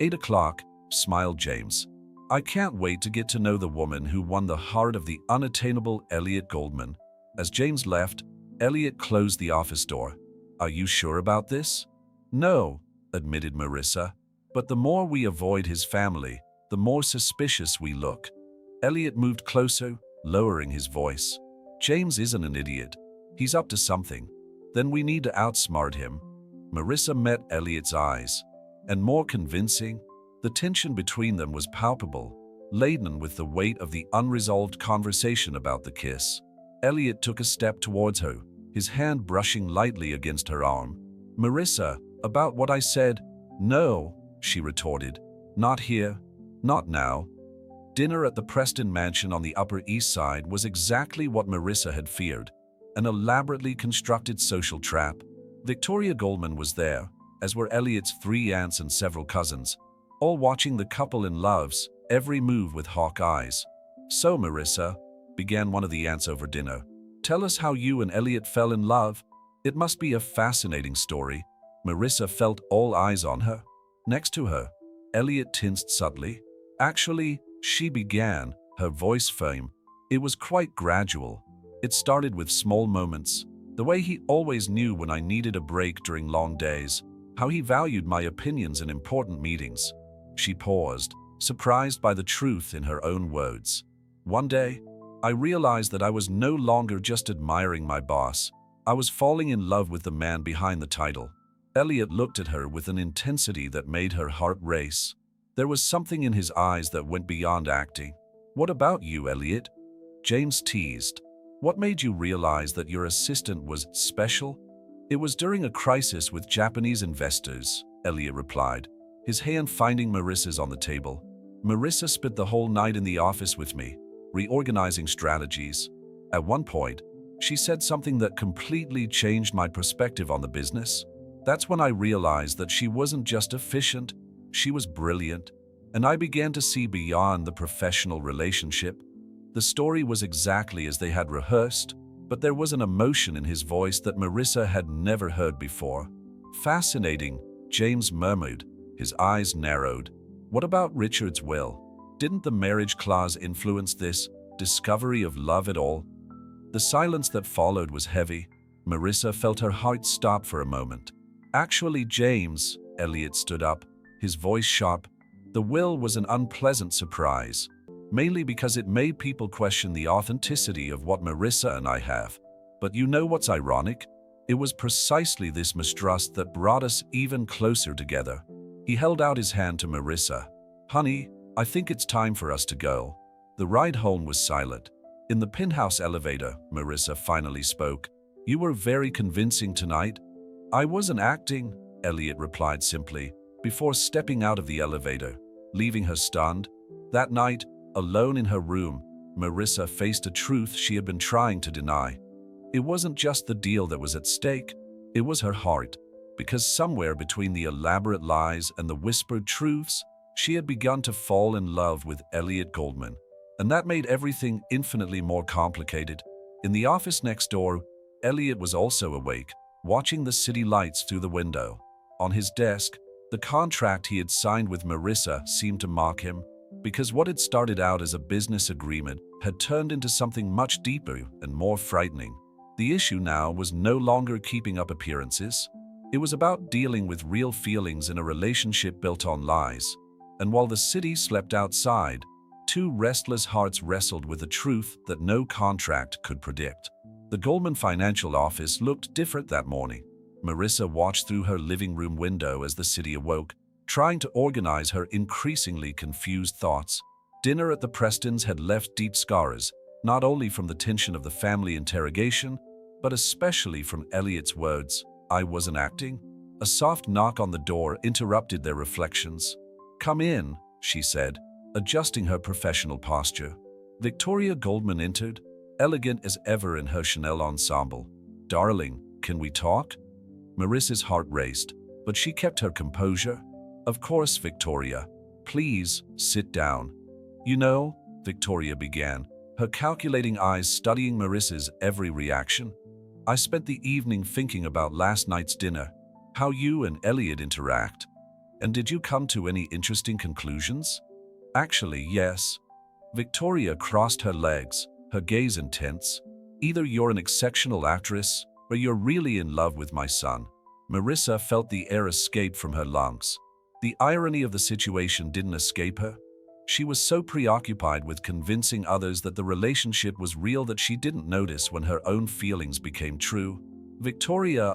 8 o'clock, smiled James. "I can't wait to get to know the woman who won the heart of the unattainable Elliot Goldman." As James left, Elliot closed the office door. "Are you sure about this?" "No," admitted Marissa, "but the more we avoid his family, the more suspicious we look." Elliot moved closer, lowering his voice. "James isn't an idiot. He's up to something. Then we need to outsmart him." Marissa met Elliot's eyes, and more convincing, the tension between them was palpable, laden with the weight of the unresolved conversation about the kiss. Elliot took a step towards her, his hand brushing lightly against her arm. "Marissa, about what I said?" "No," she retorted. "Not here. Not now." Dinner at the Preston mansion on the Upper East Side was exactly what Marissa had feared, an elaborately constructed social trap. Victoria Goldman was there, as were Elliot's 3 aunts and several cousins, all watching the couple in love's every move with hawk eyes. "So, Marissa," began one of the aunts over dinner, "tell us how you and Elliot fell in love. It must be a fascinating story." Marissa felt all eyes on her. Next to her, Elliot tensed subtly. "Actually," she began, her voice firm, "it was quite gradual. It started with small moments, the way he always knew when I needed a break during long days, how he valued my opinions in important meetings." She paused, surprised by the truth in her own words. "One day, I realized that I was no longer just admiring my boss. I was falling in love with the man behind the title." Elliot looked at her with an intensity that made her heart race. There was something in his eyes that went beyond acting. "What about you, Elliot?" James teased. "What made you realize that your assistant was special?" "It was during a crisis with Japanese investors," Elliot replied, his hand finding Marissa's on the table. "Marissa spent the whole night in the office with me, reorganizing strategies. At one point, she said something that completely changed my perspective on the business. That's when I realized that she wasn't just efficient, she was brilliant, and I began to see beyond the professional relationship." The story was exactly as they had rehearsed, but there was an emotion in his voice that Marissa had never heard before. "Fascinating," James murmured, his eyes narrowed. "What about Richard's will? Didn't the marriage clause influence this discovery of love at all?" The silence that followed was heavy. Marissa felt her heart stop for a moment. "Actually, James," Elliot stood up, his voice sharp, "the will was an unpleasant surprise, mainly because it made people question the authenticity of what Marissa and I have. But you know what's ironic? It was precisely this mistrust that brought us even closer together." He held out his hand to Marissa. "Honey, I think it's time for us to go." The ride home was silent. In the penthouse elevator, Marissa finally spoke. "You were very convincing tonight." "I wasn't acting," Elliot replied simply, before stepping out of the elevator, leaving her stunned. That night, alone in her room, Marissa faced a truth she had been trying to deny. It wasn't just the deal that was at stake, it was her heart, because somewhere between the elaborate lies and the whispered truths, she had begun to fall in love with Elliot Goldman. And that made everything infinitely more complicated. In the office next door, Elliot was also awake, watching the city lights through the window. On his desk, the contract he had signed with Marissa seemed to mock him, because what had started out as a business agreement had turned into something much deeper and more frightening. The issue now was no longer keeping up appearances. It was about dealing with real feelings in a relationship built on lies. And while the city slept outside, two restless hearts wrestled with a truth that no contract could predict. The Goldman financial office looked different that morning. Marissa watched through her living room window as the city awoke, trying to organize her increasingly confused thoughts. Dinner at the Prestons had left deep scars, not only from the tension of the family interrogation, but especially from Elliot's words, "I wasn't acting." A soft knock on the door interrupted their reflections. "Come in," she said, adjusting her professional posture. Victoria Goldman entered, elegant as ever in her Chanel ensemble. "Darling, can we talk?" Marissa's heart raced, but she kept her composure. "Of course, Victoria. Please, sit down." "You know," Victoria began, her calculating eyes studying Marissa's every reaction, "I spent the evening thinking about last night's dinner, how you and Elliot interact. And did you come to any interesting conclusions?" "Actually, yes." Victoria crossed her legs, her gaze intense. "Either you're an exceptional actress, or you're really in love with my son." Marissa felt the air escape from her lungs. The irony of the situation didn't escape her. She was so preoccupied with convincing others that the relationship was real that she didn't notice when her own feelings became true. "Victoria,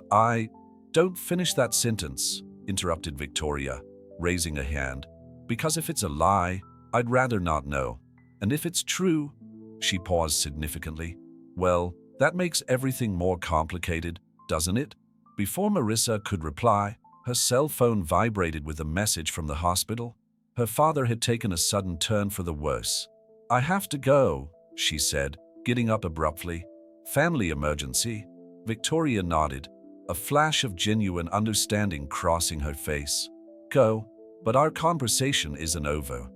Don't finish that sentence," interrupted Victoria, raising a hand. "Because if it's a lie, I'd rather not know. And if it's true," she paused significantly, "well, that makes everything more complicated, doesn't it?" Before Marissa could reply, her cell phone vibrated with a message from the hospital. Her father had taken a sudden turn for the worse. "I have to go," she said, getting up abruptly. "Family emergency?" Victoria nodded, a flash of genuine understanding crossing her face. "Go, but our conversation isn't over."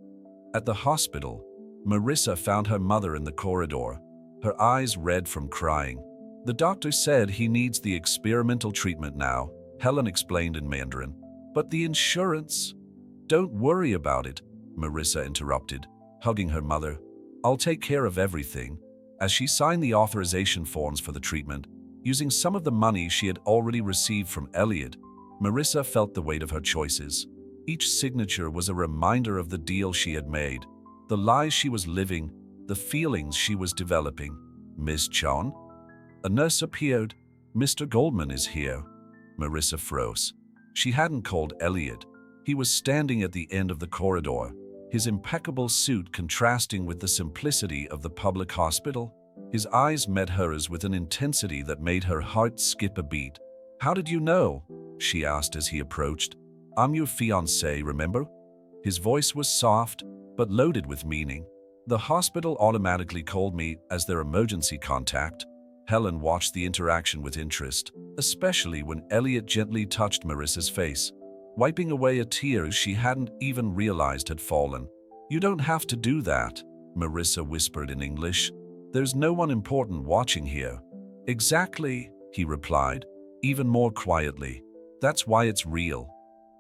At the hospital, Marissa found her mother in the corridor, her eyes red from crying. "The doctor said he needs the experimental treatment now," Helen explained in Mandarin. "But the insurance—" "Don't worry about it," Marissa interrupted, hugging her mother. "I'll take care of everything." As she signed the authorization forms for the treatment, using some of the money she had already received from Elliot, Marissa felt the weight of her choices. Each signature was a reminder of the deal she had made, the lies she was living, the feelings she was developing. "Miss Chon?" A nurse appeared. "Mr. Goldman is here." Marissa froze. She hadn't called Elliot. He was standing at the end of the corridor, his impeccable suit contrasting with the simplicity of the public hospital. His eyes met hers with an intensity that made her heart skip a beat. "How did you know?" she asked as he approached. "I'm your fiancé, remember?" His voice was soft, but loaded with meaning. "The hospital automatically called me as their emergency contact." Helen watched the interaction with interest, especially when Elliot gently touched Marissa's face, wiping away a tear she hadn't even realized had fallen. "You don't have to do that," Marissa whispered in English. "There's no one important watching here." "Exactly," he replied, even more quietly. "That's why it's real."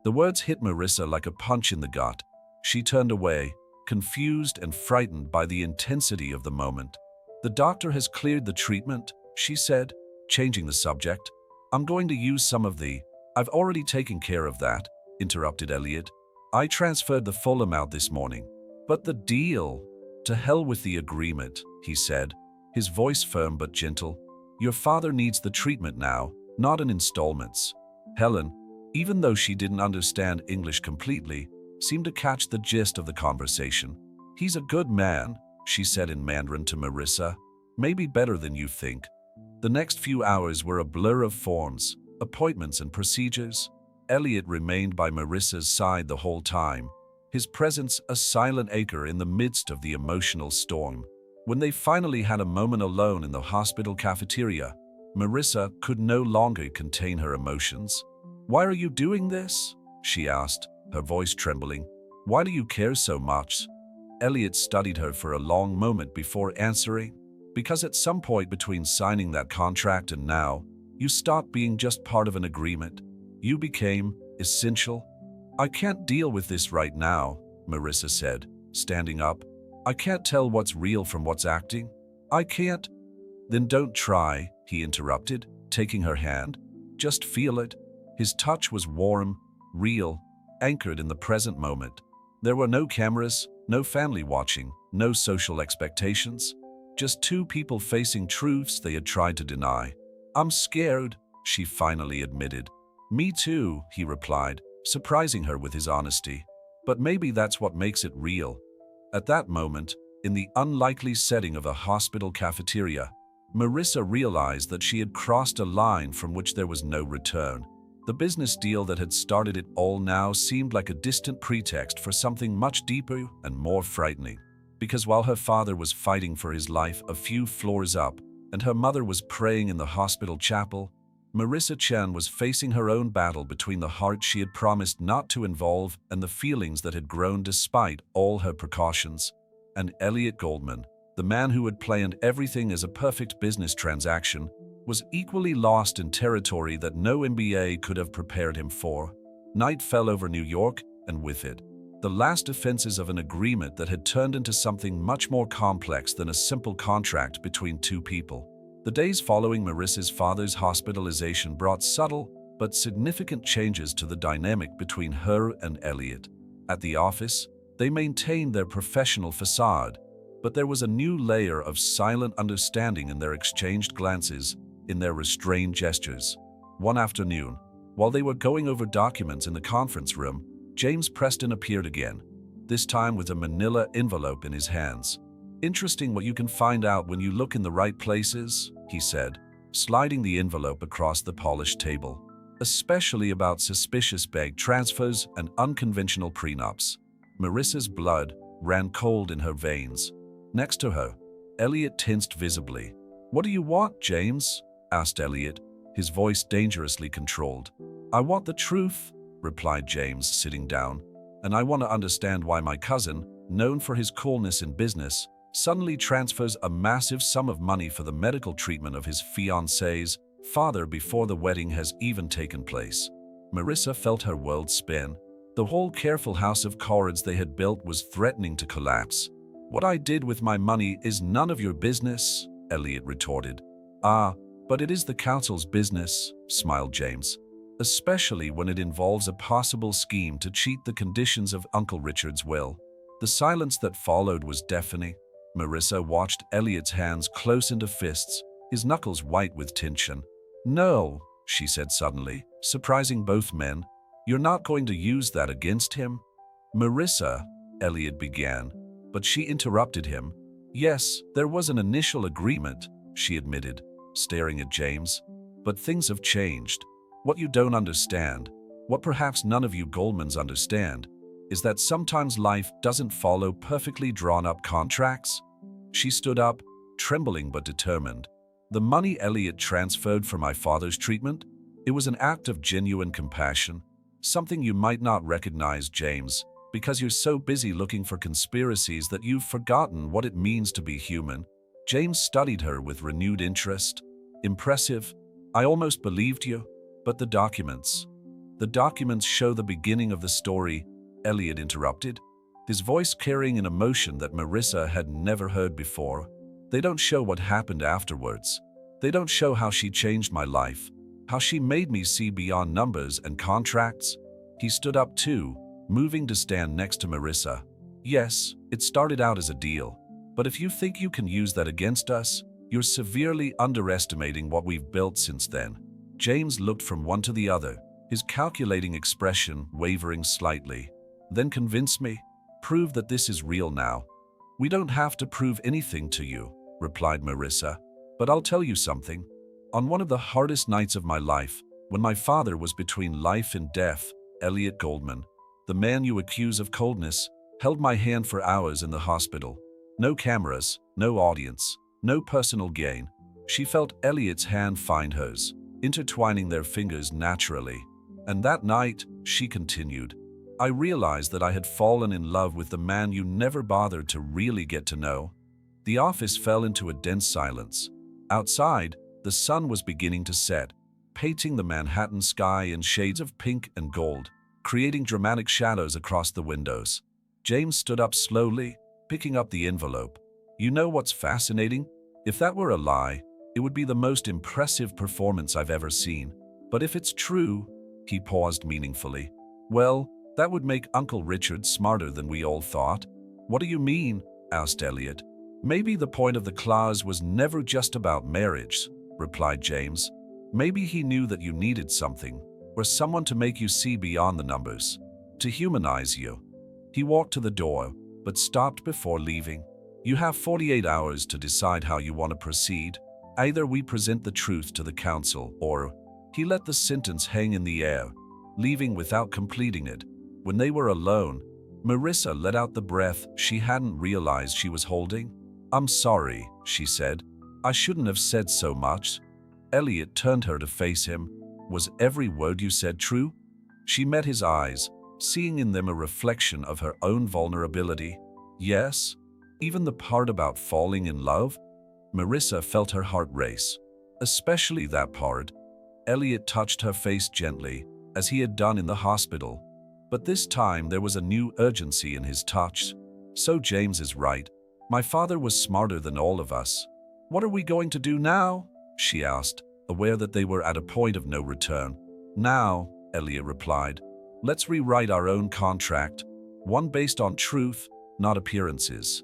The words hit Marissa like a punch in the gut. She turned away, confused and frightened by the intensity of the moment. "The doctor has cleared the treatment," she said, changing the subject. "I'm going to use some of the—" "I've already taken care of that," interrupted Elliot. "I transferred the full amount this morning." "But the deal—" "To hell with the agreement," he said, his voice firm but gentle. "Your father needs the treatment now, not in installments." Helen, even though she didn't understand English completely, seemed to catch the gist of the conversation. "He's a good man," she said in Mandarin to Marissa. "Maybe better than you think." The next few hours were a blur of forms, appointments and procedures. Elliot remained by Marissa's side the whole time, his presence a silent anchor in the midst of the emotional storm. When they finally had a moment alone in the hospital cafeteria, Marissa could no longer contain her emotions. "Why are you doing this?" she asked, her voice trembling. "Why do you care so much?" Elliot studied her for a long moment before answering. "Because at some point between signing that contract and now, you stopped being just part of an agreement. You became essential." "I can't deal with this right now," Marissa said, standing up. "I can't tell what's real from what's acting. I can't—" "Then don't try," he interrupted, taking her hand. "Just feel it." His touch was warm, real, anchored in the present moment. There were no cameras, no family watching, no social expectations. Just two people facing truths they had tried to deny. "I'm scared," she finally admitted. "Me too," he replied, surprising her with his honesty. "But maybe that's what makes it real." At that moment, in the unlikely setting of a hospital cafeteria, Marissa realized that she had crossed a line from which there was no return. The business deal that had started it all now seemed like a distant pretext for something much deeper and more frightening. Because while her father was fighting for his life a few floors up, and her mother was praying in the hospital chapel, Marissa Chen was facing her own battle between the heart she had promised not to involve and the feelings that had grown despite all her precautions. And Elliot Goldman, the man who had planned everything as a perfect business transaction, was equally lost in territory that no MBA could have prepared him for. Night fell over New York, and with it, the last defenses of an agreement that had turned into something much more complex than a simple contract between two people. The days following Marissa's father's hospitalization brought subtle but significant changes to the dynamic between her and Elliot. At the office, they maintained their professional facade, but there was a new layer of silent understanding in their exchanged glances, in their restrained gestures. One afternoon, while they were going over documents in the conference room, James Preston appeared again, this time with a manila envelope in his hands. "Interesting what you can find out when you look in the right places," he said, sliding the envelope across the polished table. "Especially about suspicious bank transfers and unconventional prenups." Marissa's blood ran cold in her veins. Next to her, Elliot tensed visibly. "What do you want, James?" asked Elliot, his voice dangerously controlled. "I want the truth," replied James, sitting down. "And I want to understand why my cousin, known for his coolness in business, suddenly transfers a massive sum of money for the medical treatment of his fiancée's father before the wedding has even taken place." Marissa felt her world spin. The whole careful house of cards they had built was threatening to collapse. "What I did with my money is none of your business," Elliot retorted. "Ah, but it is the council's business," smiled James. "Especially when it involves a possible scheme to cheat the conditions of Uncle Richard's will." The silence that followed was deafening. Marissa watched Elliot's hands close into fists, his knuckles white with tension. "No," she said suddenly, surprising both men. You're not going to use that against him? Marissa, Elliot began, but she interrupted him. Yes, there was an initial agreement, she admitted, staring at James. But things have changed. What you don't understand, what perhaps none of you Goldmans understand, is that sometimes life doesn't follow perfectly drawn-up contracts. She stood up, trembling but determined. The money Elliot transferred for my father's treatment, it was an act of genuine compassion, something you might not recognize, James, because you're so busy looking for conspiracies that you've forgotten what it means to be human. James studied her with renewed interest. Impressive. I almost believed you. But the documents. The documents show the beginning of the story, Elliot interrupted, his voice carrying an emotion that Marissa had never heard before. They don't show what happened afterwards. They don't show how she changed my life, how she made me see beyond numbers and contracts. He stood up too, moving to stand next to Marissa. Yes, it started out as a deal, but if you think you can use that against us, you're severely underestimating what we've built since then. James looked from one to the other, his calculating expression wavering slightly. Then convince me. Prove that this is real now. We don't have to prove anything to you, replied Marissa. But I'll tell you something. On one of the hardest nights of my life, when my father was between life and death, Elliot Goldman, the man you accuse of coldness, held my hand for hours in the hospital. No cameras, no audience, no personal gain. She felt Elliot's hand find hers, intertwining their fingers naturally. And that night, she continued, I realized that I had fallen in love with the man you never bothered to really get to know. The office fell into a dense silence. Outside, the sun was beginning to set, painting the Manhattan sky in shades of pink and gold, creating dramatic shadows across the windows. James stood up slowly, picking up the envelope. You know what's fascinating? If that were a lie, it would be the most impressive performance I've ever seen. But if it's true, he paused meaningfully, well, that would make Uncle Richard smarter than we all thought. What do you mean? Asked Elliot. Maybe the point of the clause was never just about marriage, replied James. Maybe he knew that you needed something, or someone to make you see beyond the numbers, to humanize you. He walked to the door, but stopped before leaving. You have 48 hours to decide how you want to proceed. Either we present the truth to the council, or he let the sentence hang in the air, leaving without completing it. When they were alone, Marissa let out the breath she hadn't realized she was holding. I'm sorry, she said. I shouldn't have said so much. Elliot turned her to face him. Was every word you said true? She met his eyes, seeing in them a reflection of her own vulnerability. Yes, even the part about falling in love? Marissa felt her heart race. Especially that part. Elliot touched her face gently, as he had done in the hospital. But this time there was a new urgency in his touch. So James is right. My father was smarter than all of us. What are we going to do now? She asked, aware that they were at a point of no return. Now, Elliot replied, let's rewrite our own contract, one based on truth, not appearances.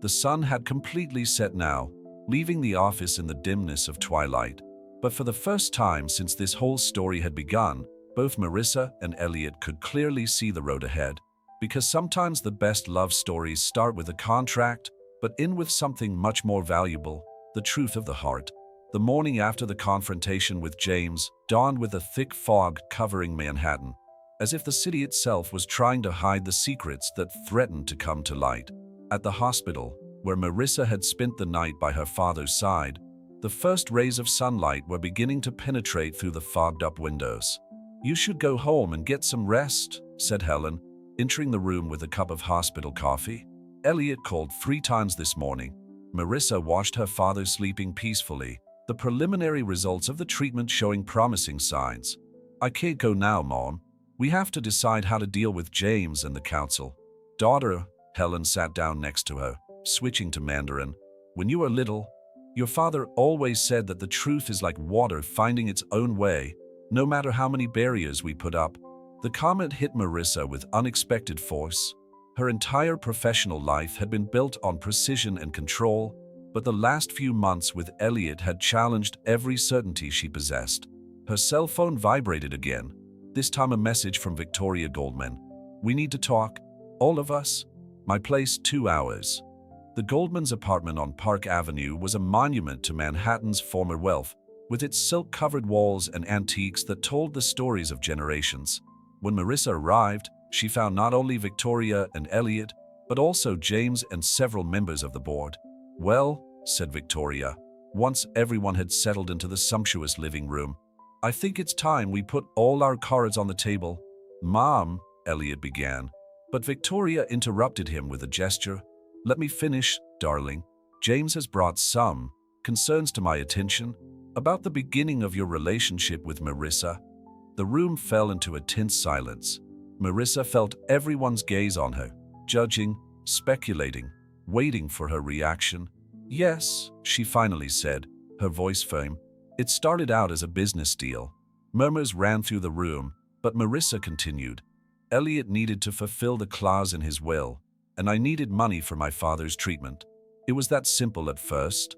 The sun had completely set now, leaving the office in the dimness of twilight. But for the first time since this whole story had begun, both Marissa and Elliot could clearly see the road ahead. Because sometimes the best love stories start with a contract, but end with something much more valuable, the truth of the heart. The morning after the confrontation with James dawned with a thick fog covering Manhattan, as if the city itself was trying to hide the secrets that threatened to come to light. At the hospital, where Marissa had spent the night by her father's side, the first rays of sunlight were beginning to penetrate through the fogged-up windows. You should go home and get some rest, said Helen, entering the room with a cup of hospital coffee. Elliot called 3 times this morning. Marissa watched her father sleeping peacefully, the preliminary results of the treatment showing promising signs. I can't go now, Mom. We have to decide how to deal with James and the council. Daughter, Helen sat down next to her, switching to Mandarin. When you were little, your father always said that the truth is like water finding its own way, no matter how many barriers we put up. The comment hit Marissa with unexpected force. Her entire professional life had been built on precision and control, but the last few months with Elliot had challenged every certainty she possessed. Her cell phone vibrated again. This time a message from Victoria Goldman. "We need to talk. All of us. My place 2 hours." The Goldman's apartment on Park Avenue was a monument to Manhattan's former wealth, with its silk-covered walls and antiques that told the stories of generations. When Marissa arrived, she found not only Victoria and Elliot, but also James and several members of the board. "Well," said Victoria, once everyone had settled into the sumptuous living room, "I think it's time we put all our cards on the table." "Mom," Elliot began, but Victoria interrupted him with a gesture. "Let me finish, darling. James has brought some concerns to my attention about the beginning of your relationship with Marissa." The room fell into a tense silence. Marissa felt everyone's gaze on her, judging, speculating, waiting for her reaction. "Yes," she finally said, her voice firm. "It started out as a business deal." Murmurs ran through the room, but Marissa continued. "Elliot needed to fulfill the clause in his will, and I needed money for my father's treatment. It was that simple at first."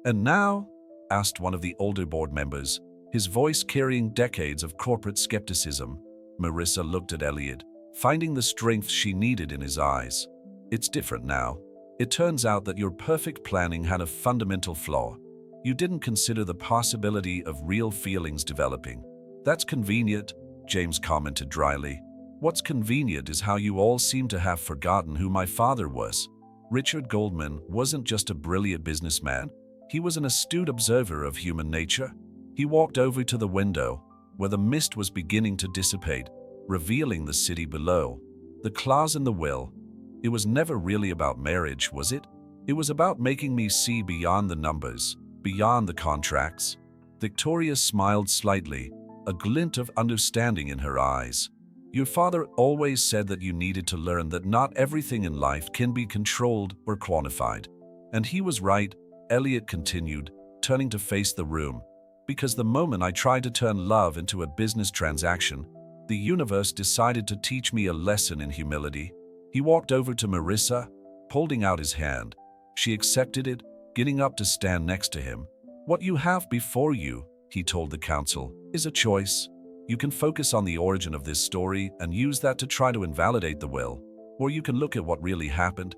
"And now?" asked one of the older board members, his voice carrying decades of corporate skepticism. Marissa looked at Elliot, finding the strength she needed in his eyes. "It's different now. It turns out that your perfect planning had a fundamental flaw. You didn't consider the possibility of real feelings developing." "That's convenient," James commented dryly. "What's convenient is how you all seem to have forgotten who my father was." Richard Goldman wasn't just a brilliant businessman. He was an astute observer of human nature. He walked over to the window, where the mist was beginning to dissipate, revealing the city below. "The clause in the will. It was never really about marriage, was it? It was about making me see beyond the numbers, beyond the contracts." Victoria smiled slightly, a glint of understanding in her eyes. "Your father always said that you needed to learn that not everything in life can be controlled or quantified. And he was right," Elliot continued, turning to face the room. "Because the moment I tried to turn love into a business transaction, the universe decided to teach me a lesson in humility." He walked over to Marissa, holding out his hand. She accepted it, getting up to stand next to him. "What you have before you," he told the council, "is a choice. You can focus on the origin of this story and use that to try to invalidate the will, or you can look at what really happened,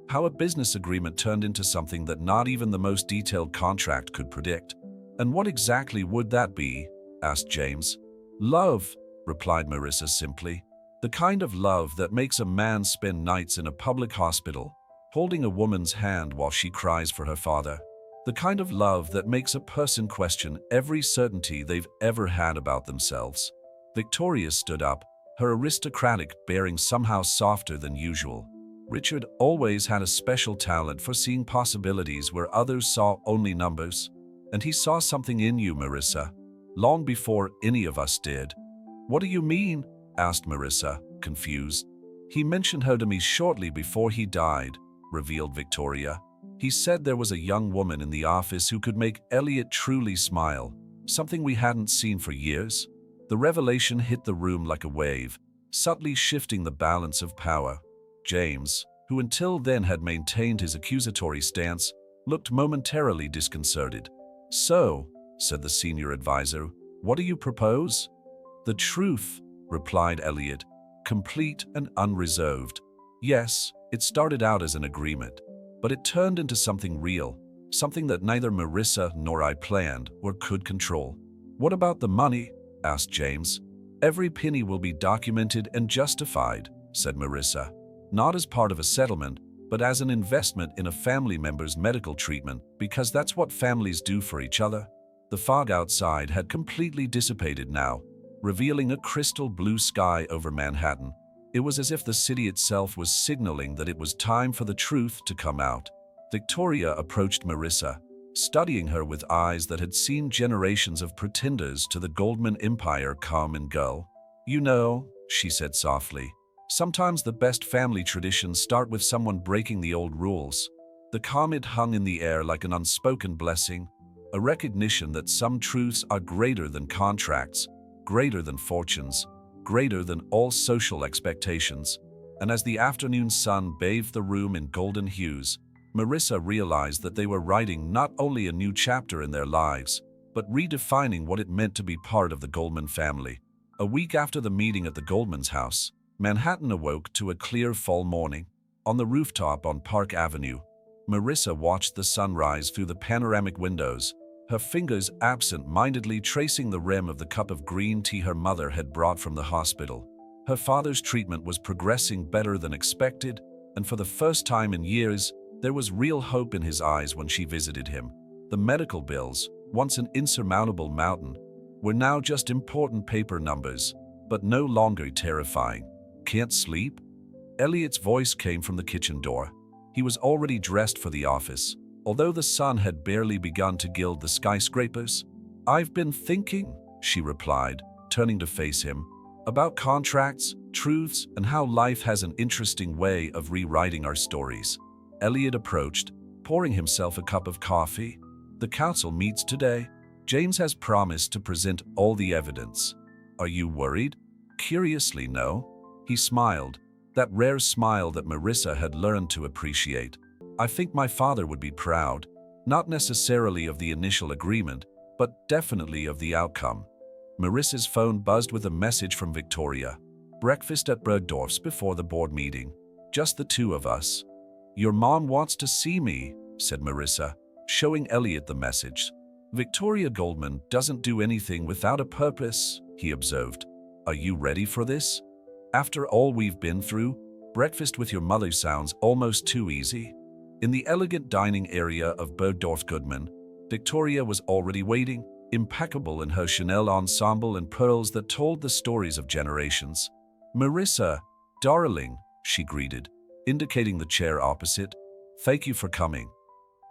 how a business agreement turned into something that not even the most detailed contract could predict." "And what exactly would that be?" asked James. "Love," replied Marissa simply. "The kind of love that makes a man spend nights in a public hospital, holding a woman's hand while she cries for her father. The kind of love that makes a person question every certainty they've ever had about themselves." Victoria stood up, her aristocratic bearing somehow softer than usual. "Richard always had a special talent for seeing possibilities where others saw only numbers. And he saw something in you, Marissa, long before any of us did." "What do you mean?" asked Marissa, confused. "He mentioned her to me shortly before he died," revealed Victoria. "He said there was a young woman in the office who could make Elliot truly smile, something we hadn't seen for years." The revelation hit the room like a wave, subtly shifting the balance of power. James, who until then had maintained his accusatory stance, looked momentarily disconcerted. "So," said the senior advisor, "what do you propose?" "The truth," replied Elliot, complete and unreserved. "Yes, it started out as an agreement, but it turned into something real, something that neither Marissa nor I planned or could control." "What about the money?" asked James. "Every penny will be documented and justified," said Marissa. "Not as part of a settlement, but as an investment in a family member's medical treatment, because that's what families do for each other." The fog outside had completely dissipated now, revealing a crystal blue sky over Manhattan. It was as if the city itself was signaling that it was time for the truth to come out. Victoria approached Marissa, studying her with eyes that had seen generations of pretenders to the Goldman Empire come and go. "You know," she said softly, "sometimes the best family traditions start with someone breaking the old rules." The comment hung in the air like an unspoken blessing, a recognition that some truths are greater than contracts, greater than fortunes, greater than all social expectations. And as the afternoon sun bathed the room in golden hues, Marissa realized that they were writing not only a new chapter in their lives, but redefining what it meant to be part of the Goldman family. A week after the meeting at the Goldman's house, Manhattan awoke to a clear fall morning. On the rooftop on Park Avenue, Marissa watched the sunrise through the panoramic windows, her fingers absent-mindedly tracing the rim of the cup of green tea her mother had brought from the hospital. Her father's treatment was progressing better than expected, and for the first time in years, there was real hope in his eyes when she visited him. The medical bills, once an insurmountable mountain, were now just important paper numbers, but no longer terrifying. "Can't sleep?" Elliot's voice came from the kitchen door. He was already dressed for the office, although the sun had barely begun to gild the skyscrapers. "I've been thinking," she replied, turning to face him, "about contracts, truths, and how life has an interesting way of rewriting our stories." Elliot approached, pouring himself a cup of coffee. "The council meets today. James has promised to present all the evidence. Are you worried?" "Curiously, no." He smiled, that rare smile that Marissa had learned to appreciate. "I think my father would be proud, not necessarily of the initial agreement, but definitely of the outcome." Marissa's phone buzzed with a message from Victoria. "Breakfast at Bergdorf's before the board meeting. Just the two of us." "Your mom wants to see me," said Marissa, showing Elliot the message. "Victoria Goldman doesn't do anything without a purpose," he observed. "Are you ready for this? After all we've been through, breakfast with your mother sounds almost too easy." In the elegant dining area of Bergdorf Goodman, Victoria was already waiting, impeccable in her Chanel ensemble and pearls that told the stories of generations. "Marissa, darling," she greeted, indicating the chair opposite. "Thank you for coming."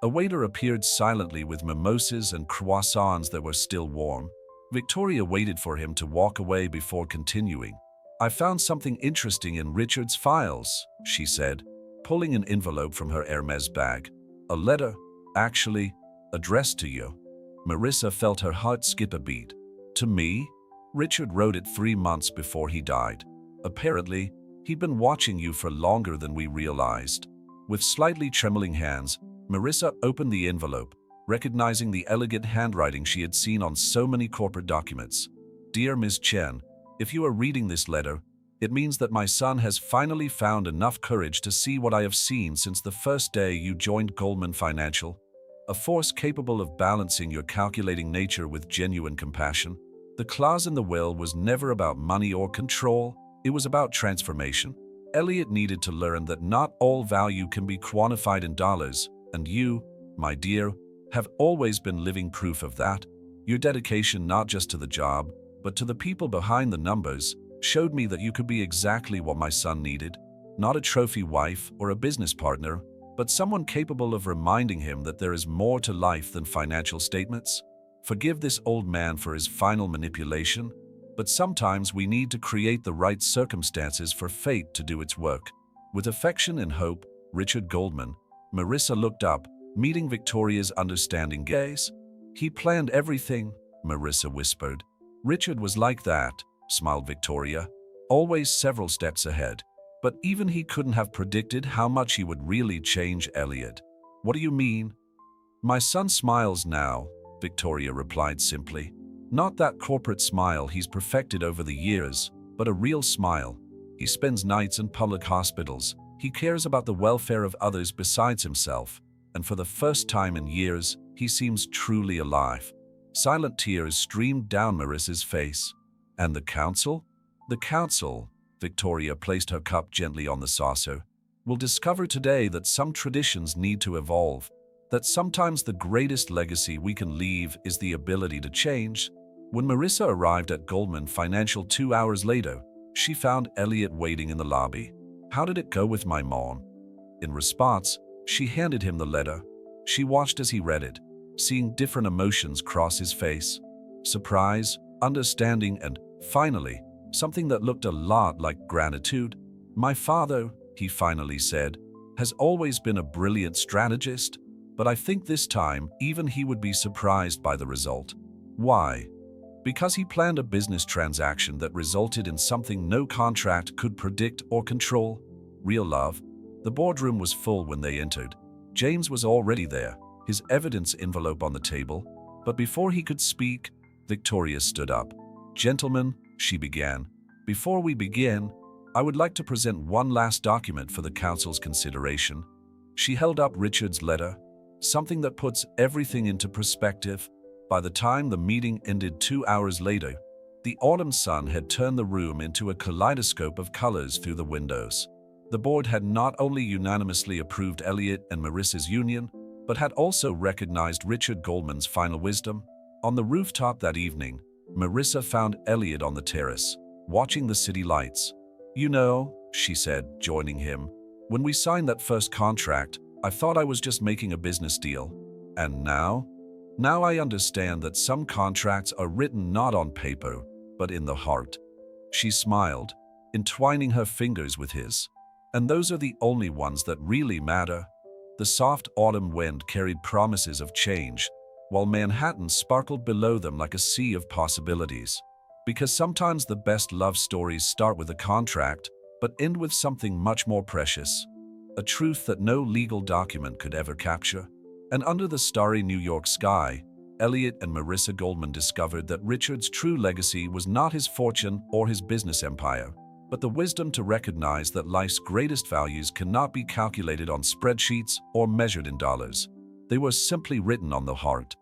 A waiter appeared silently with mimosas and croissants that were still warm. Victoria waited for him to walk away before continuing. "I found something interesting in Richard's files," she said, pulling an envelope from her Hermes bag. "A letter, actually, addressed to you." Marissa felt her heart skip a beat. "To me?" "Richard wrote it 3 months before he died. Apparently, he'd been watching you for longer than we realized." With slightly trembling hands, Marissa opened the envelope, recognizing the elegant handwriting she had seen on so many corporate documents. "Dear Ms. Chen, if you are reading this letter, it means that my son has finally found enough courage to see what I have seen since the first day you joined Goldman Financial. A force capable of balancing your calculating nature with genuine compassion. The clause in the will was never about money or control, it was about transformation." Elliot needed to learn that not all value can be quantified in dollars, and you, my dear, have always been living proof of that. Your dedication not just to the job, but to the people behind the numbers, showed me that you could be exactly what my son needed. Not a trophy wife or a business partner, but someone capable of reminding him that there is more to life than financial statements. Forgive this old man for his final manipulation, but sometimes we need to create the right circumstances for fate to do its work. With affection and hope, Richard Goldman. Marissa looked up, meeting Victoria's understanding gaze. "He planned everything," Marissa whispered. "Richard was like that," smiled Victoria, "always several steps ahead. But even he couldn't have predicted how much he would really change Elliot." "What do you mean?" "My son smiles now," Victoria replied simply. "Not that corporate smile he's perfected over the years, but a real smile. He spends nights in public hospitals. He cares about the welfare of others besides himself, and for the first time in years, he seems truly alive." Silent tears streamed down Marissa's face. "And the council?" "The council," Victoria placed her cup gently on the saucer, "will discover today that some traditions need to evolve, that sometimes the greatest legacy we can leave is the ability to change." When Marissa arrived at Goldman Financial 2 hours later, she found Elliot waiting in the lobby. "How did it go with my mom?" In response, she handed him the letter. She watched as he read it, seeing different emotions cross his face. Surprise, understanding, and, finally, something that looked a lot like gratitude. "My father," he finally said, "has always been a brilliant strategist, but I think this time even he would be surprised by the result." "Why?" "Because he planned a business transaction that resulted in something no contract could predict or control. Real love." The boardroom was full when they entered. James was already there, his evidence envelope on the table, but before he could speak, Victoria stood up. "Gentlemen, she began. "Before we begin, I would like to present one last document for the council's consideration." She held up Richard's letter, something that puts everything into perspective. By the time the meeting ended 2 hours later, the autumn sun had turned the room into a kaleidoscope of colors through the windows. The board had not only unanimously approved Elliot and Marissa's union, but had also recognized Richard Goldman's final wisdom. On the rooftop that evening, Marissa found Elliot on the terrace, watching the city lights. "You know," she said, joining him, "when we signed that first contract, I thought I was just making a business deal. And now? Now I understand that some contracts are written not on paper, but in the heart." She smiled, entwining her fingers with his. "And those are the only ones that really matter." The soft autumn wind carried promises of change, while Manhattan sparkled below them like a sea of possibilities. Because sometimes the best love stories start with a contract, but end with something much more precious. A truth that no legal document could ever capture. And under the starry New York sky, Elliot and Marissa Goldman discovered that Richard's true legacy was not his fortune or his business empire, but the wisdom to recognize that life's greatest values cannot be calculated on spreadsheets or measured in dollars. They were simply written on the heart.